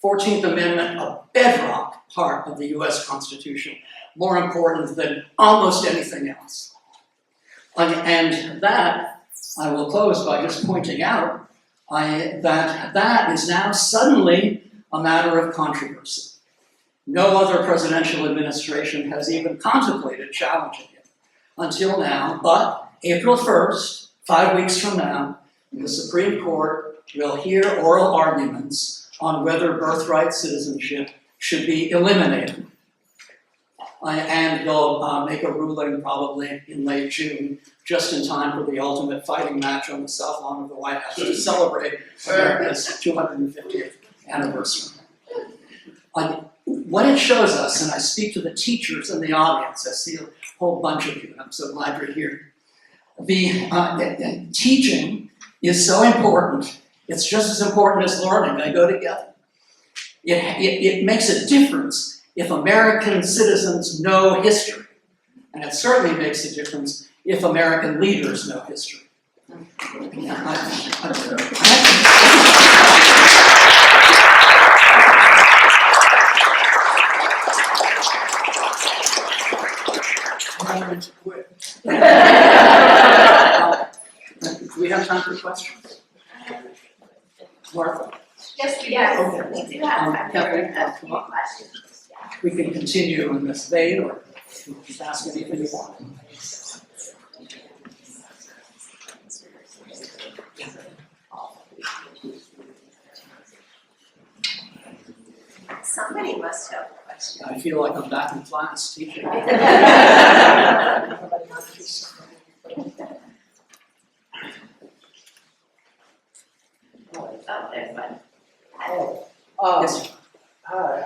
14th Amendment, a bedrock part of the US Constitution, more important than almost anything else. And that, I will close by just pointing out that is now suddenly a matter of controversy. No other presidential administration has even contemplated challenging it until now, but April 1st, 5 weeks from now, the Supreme Court will hear oral arguments on whether birthright citizenship should be eliminated. And they'll make a ruling probably in late June, just in time for the ultimate fighting match on the South Lawn of the White House to celebrate America's 250th anniversary. What it shows us, and I speak to the teachers in the audience, I see a whole bunch of you, and I'm so glad you're here. The teaching is so important. It's just as important as learning. They go together. It makes a difference if American citizens know history. And it certainly makes a difference if American leaders know history. Do we have time for questions? Martha? Yes, Okay. we do have time for Kathleen, a come few on. questions. We can continue in this vein, or just ask anything you want. Somebody must have a question. I feel like I'm back in class teaching. Oh, there's one. Yes, Hi,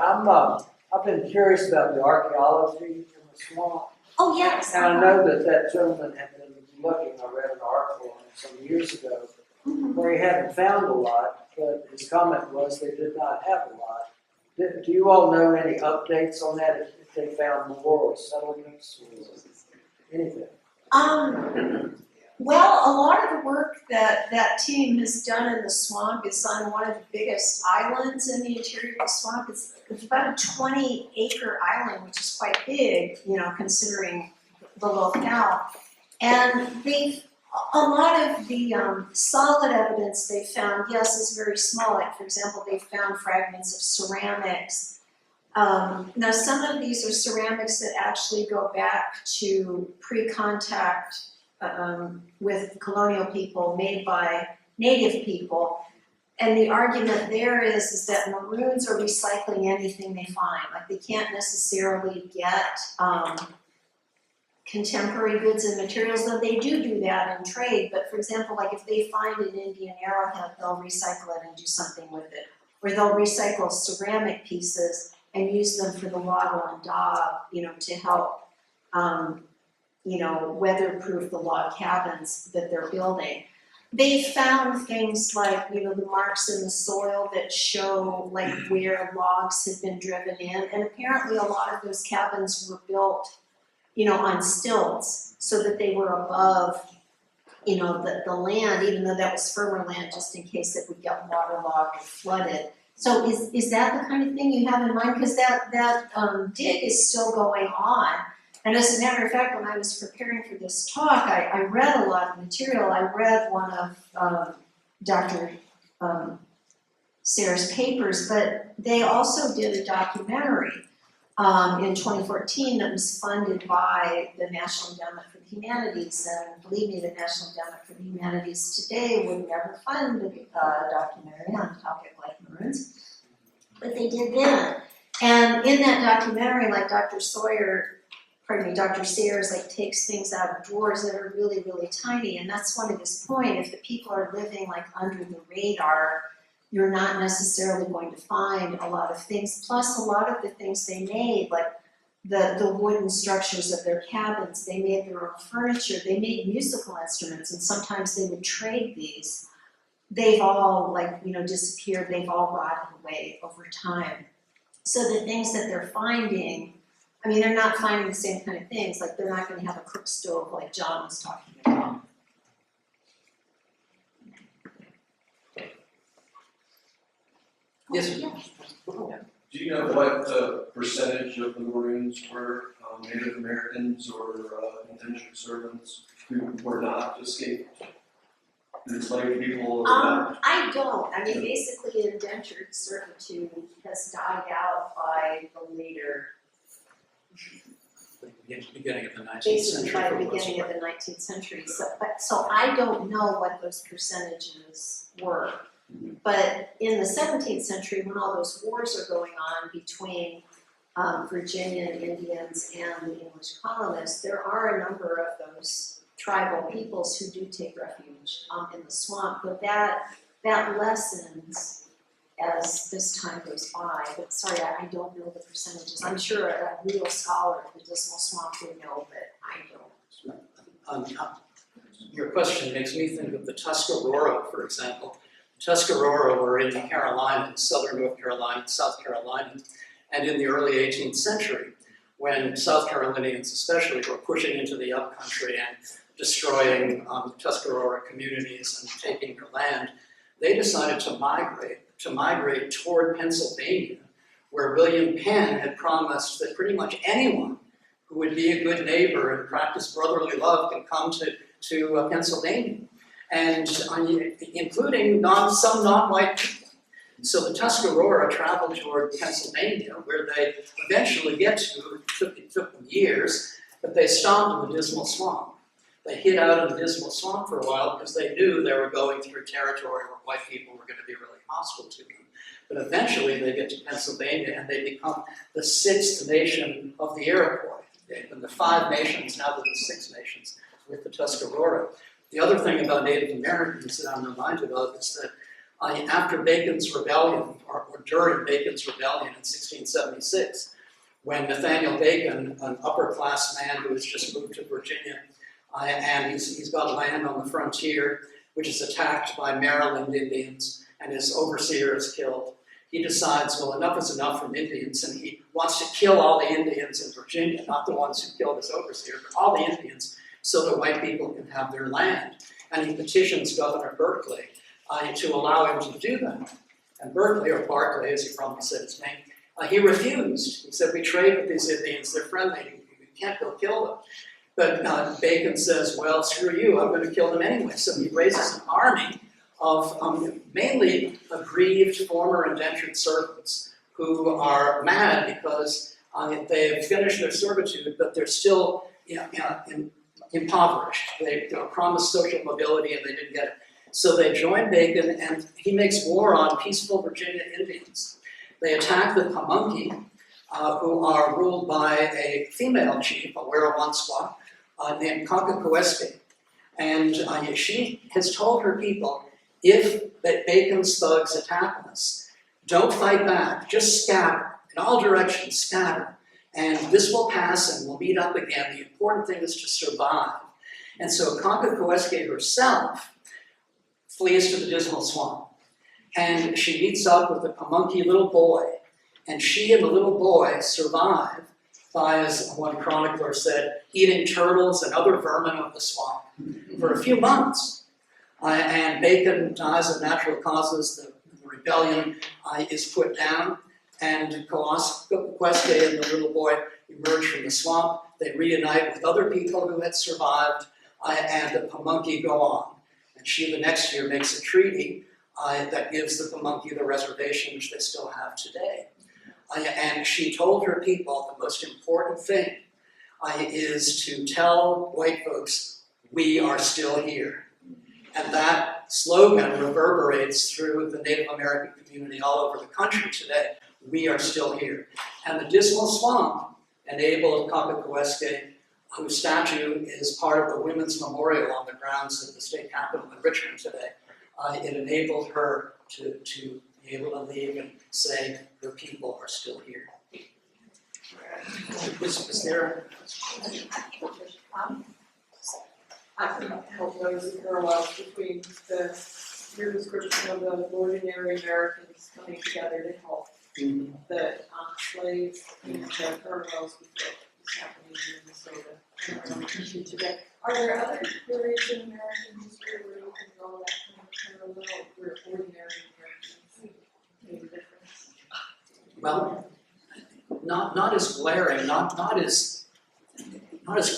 I've been curious about the archaeology in the swamp. Oh, yes. And I know that gentleman had been looking, I read an article on it some years ago, where he hadn't found a lot, but his comment was they did not have a lot. Do you all know any updates on that, if they found more or settlements or anything? Well, a lot of the work that team has done in the swamp is on one of the biggest islands in the interior of the swamp. It's about a 20-acre island, which is quite big, considering the locale. And a lot of the solid evidence they found, yes, is very small. Like, for example, they found fragments of ceramics. Now, some of these are ceramics that actually go back to pre-contact with colonial people made by native people. And the argument there is that Maroons are recycling anything they find. Like, they can't necessarily get contemporary goods and materials, though they do that in trade. But for example, like if they find an Indian arrowhead, they'll recycle it and do something with it. Or they'll recycle ceramic pieces and use them for the wattle and daub, to help weatherproof the log cabins that they're building. They found things like, the marks in the soil that show like where logs had been driven in. And apparently a lot of those cabins were built, on stilts so that they were above, the land, even though that was firmer land, just in case it would get waterlogged or flooded. So is that the kind of thing you have in mind? Because that dig is still going on. And as a matter of fact, when I was preparing for this talk, I read a lot of material. I read one of Dr. Sayre's papers, but they also did a documentary in 2014 that was funded by the National Endowment for the Humanities. And believe me, the National Endowment for the Humanities today would never fund a documentary on a topic like maroons, but they did then. And in that documentary, like Dr. Sayers like takes things out of drawers that are really, really tiny, and that's one of his points. If the people are living like under the radar, you're not necessarily going to find a lot of things. Plus, a lot of the things they made, like the wooden structures of their cabins, they made their own furniture, they made musical instruments, and sometimes they would trade these. They've all disappeared, they've all rotted away over time. So the things that they're finding, I mean, they're not finding the same kind of things, like they're not gonna have a cook stove like John was talking about. Yes. Yeah. Do you know what percentage of the Maroons were Native Americans or indentured servants who were not escaped? Enslaved people or not? I don't. I mean, basically, indentured servitude has died out by the later, Beginning of the 19th basically century. by the for the most beginning of part. the 19th century. So I don't know what those percentages were. But in the 17th century, when all those wars are going on between Virginian Indians and the English colonists, there are a number of those tribal peoples who do take refuge in the swamp. But that lessens as this time goes by. But sorry, I don't know the percentages. I'm sure a real scholar of the Dismal Swamp would know, but I don't. Your question makes me think of the Tuscarora, for example. Tuscarora were in the Carolinas, southern North Carolina, South Carolina, and in the early 18th century, when South Carolinians especially were pushing into the upcountry and destroying Tuscarora communities and taking their land, they decided to migrate toward Pennsylvania, where William Penn had promised that pretty much anyone who would be a good neighbor and practice brotherly love can come to Pennsylvania, and including some non-white people. So the Tuscarora traveled toward Pennsylvania, where they eventually get to. It took them years, but they stopped in the Dismal Swamp. They hid out in the Dismal Swamp for a while because they knew they were going through territory where white people were going to be really hostile to them. But eventually they get to Pennsylvania and they become the 6th nation of the Iroquois. They've been the 5 nations, now they're the 6 nations with the Tuscarora. The other thing about Native Americans that I'm reminded of is that after Bacon's rebellion, or during Bacon's rebellion in 1676, when Nathaniel Bacon, an upper-class man who has just moved to Virginia, and he's got land on the frontier, which is attacked by Maryland Indians, and his overseer is killed. He decides, well, enough is enough from Indians, and he wants to kill all the Indians in Virginia, not the ones who killed his overseer, but all the Indians, so that white people can have their land. And he petitions Governor Berkeley to allow him to do that. And Berkeley, or Barclay, as he probably said his name, he refused. He said, we trade with these Indians, they're friendly, you can't go kill them. But Bacon says, well, screw you, I'm going to kill them anyway. So he raises an army of mainly aggrieved former indentured servants who are mad because they've finished their servitude, but they're still impoverished. They were promised social mobility and they didn't get it. So they join Bacon and he makes war on peaceful Virginia Indians. They attack the Pamunkey, who are ruled by a female chief, a Werowonskwa, named Concoquesque. And she has told her people, if Bacon's thugs attack us, don't fight back, just scatter, in all directions, scatter. And this will pass and we'll meet up again. The important thing is to survive. And so Concoquesque herself flees to the Dismal Swamp. And she meets up with the Pamunkey little boy. And she and the little boy survive by, as one chronicler said, eating turtles and other vermin of the swamp for a few months. And Bacon dies of natural causes. The rebellion is put down. And Concoquesque and the little boy emerge from the swamp, they reunite with other people who had survived, and the Pamunkey go on. And she, the next year, makes a treaty that gives the Pamunkey the reservation which they still have today. And she told her people the most important thing is to tell white folks, we are still here. And that slogan reverberates through the Native American community all over the country today. We are still here. And the Dismal Swamp enabled Kapukoeske, whose statue is part of the Women's Memorial on the grounds of the state capitol in Richmond today. It enabled her to be able to leave and say, the people are still here. Was there? I can help notice the parallels between your description of the ordinary Americans coming together to help the slaves and the parallels with what's happening in Minnesota today. Are there other periods in American history where you can draw that kind of parallel where ordinary Americans made a difference? Well, not as glaring, not as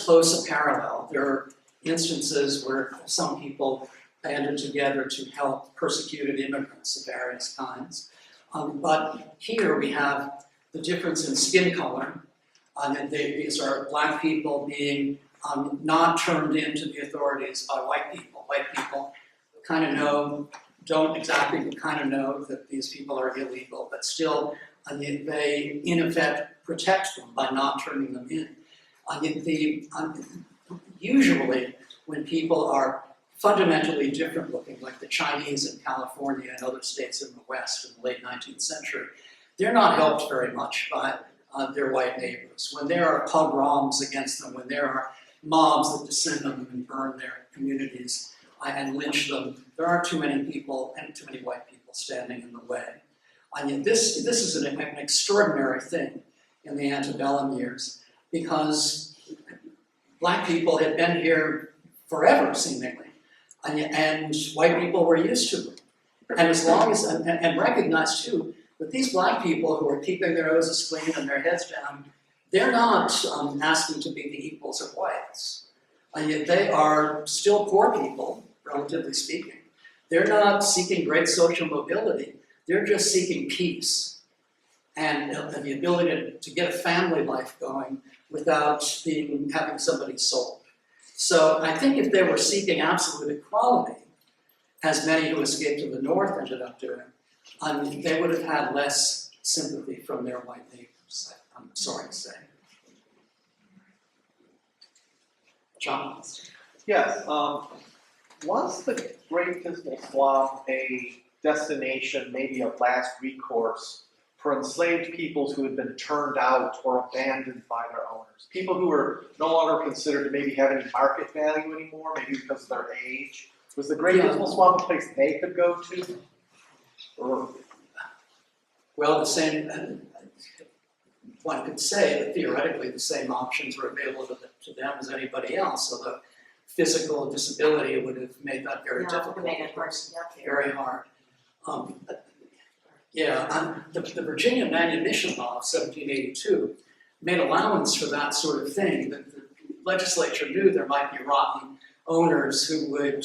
close a parallel. There are instances where some people banded together to help persecuted immigrants of various kinds. But here we have the difference in skin color. And these are black people being not turned into the authorities by white people. White people kind of know, don't exactly kind of know that these people are illegal, but still they in effect protect them by not turning them in. Usually when people are fundamentally different looking, like the Chinese in California and other states in the West in the late 19th century, they're not helped very much by their white neighbors. When there are pogroms against them, when there are mobs that descend on them and burn their communities and lynch them, there aren't too many people and too many white people standing in the way. This is an extraordinary thing in the antebellum years, because black people had been here forever, seemingly, and white people were used to it. And as long as, and recognized too, that these black people who are keeping their noses clean and their heads down, they're not asking to be the equals of whites. And yet they are still poor people, relatively speaking. They're not seeking great social mobility. They're just seeking peace and the ability to get a family life going without having somebody sold. So I think if they were seeking absolute equality, as many who escaped to the north ended up doing, they would have had less sympathy from their white neighbors, I'm sorry to say. John? Yes, was the Great Dismal Swamp a destination, maybe of last recourse for enslaved peoples who had been turned out or abandoned by their owners? People who were no longer considered to maybe have any market value anymore, maybe because of their age. Was the Great Dismal Swamp a place they could go to? Or? Well, the same, one could say that theoretically the same options were available to them as anybody else, although physical disability would have made that very difficult. It made it hard to get there. Very hard. The Virginia Manumission Law of 1782 made allowance for that sort of thing. The legislature knew there might be rotten owners who would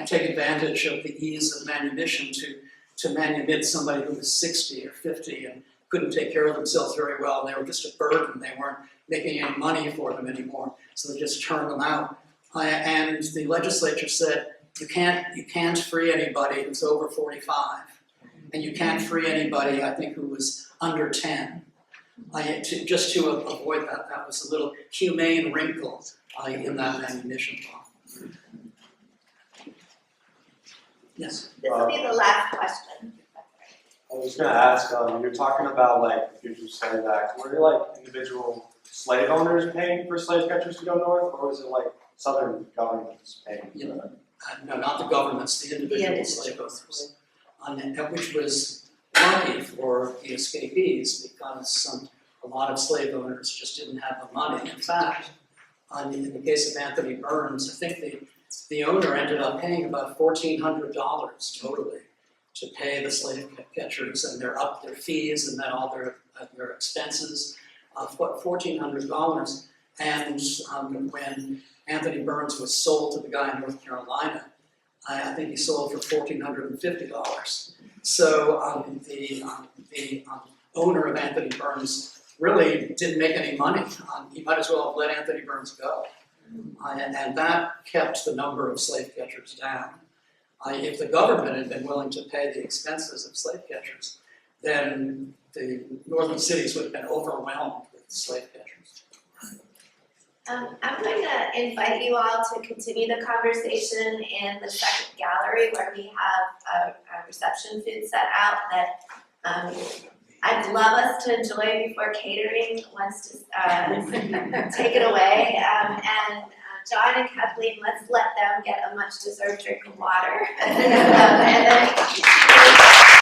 take advantage of the ease of manumission to manumit somebody who was 60 or 50 and couldn't take care of themselves very well, and they were just a burden. They weren't making any money for them anymore, so they just turned them out. And the legislature said, you can't free anybody who's over 45, and you can't free anybody, I think, who was under 10. Just to avoid that, that was a little humane wrinkle in that manumission law. Yes. This will be the last question. I was going to ask, you're talking about like future slave act. Were there like individual slave owners paying for slave catchers to go north, or was it like southern governments paying for that? No, not the governments, the individual slave owners, which was lucky for the escapees because a lot of slave owners just didn't have the money. In fact, in the case of Anthony Burns, I think the owner ended up paying about $1,400 totally to pay the slave catchers and their fees and then all their expenses. of $1,400. And when Anthony Burns was sold to the guy in North Carolina, I think he sold for $1,450. So the owner of Anthony Burns really didn't make any money. He might as well have let Anthony Burns go. And that kept the number of slave catchers down. If the government had been willing to pay the expenses of slave catchers, then the northern cities would have been overwhelmed with slave catchers. I'm going to invite you all to continue the conversation in the second gallery where we have a reception food set out that I'd love us to enjoy before catering wants to take it away. And John and Kathleen, let's let them get a much deserved drink of water. And then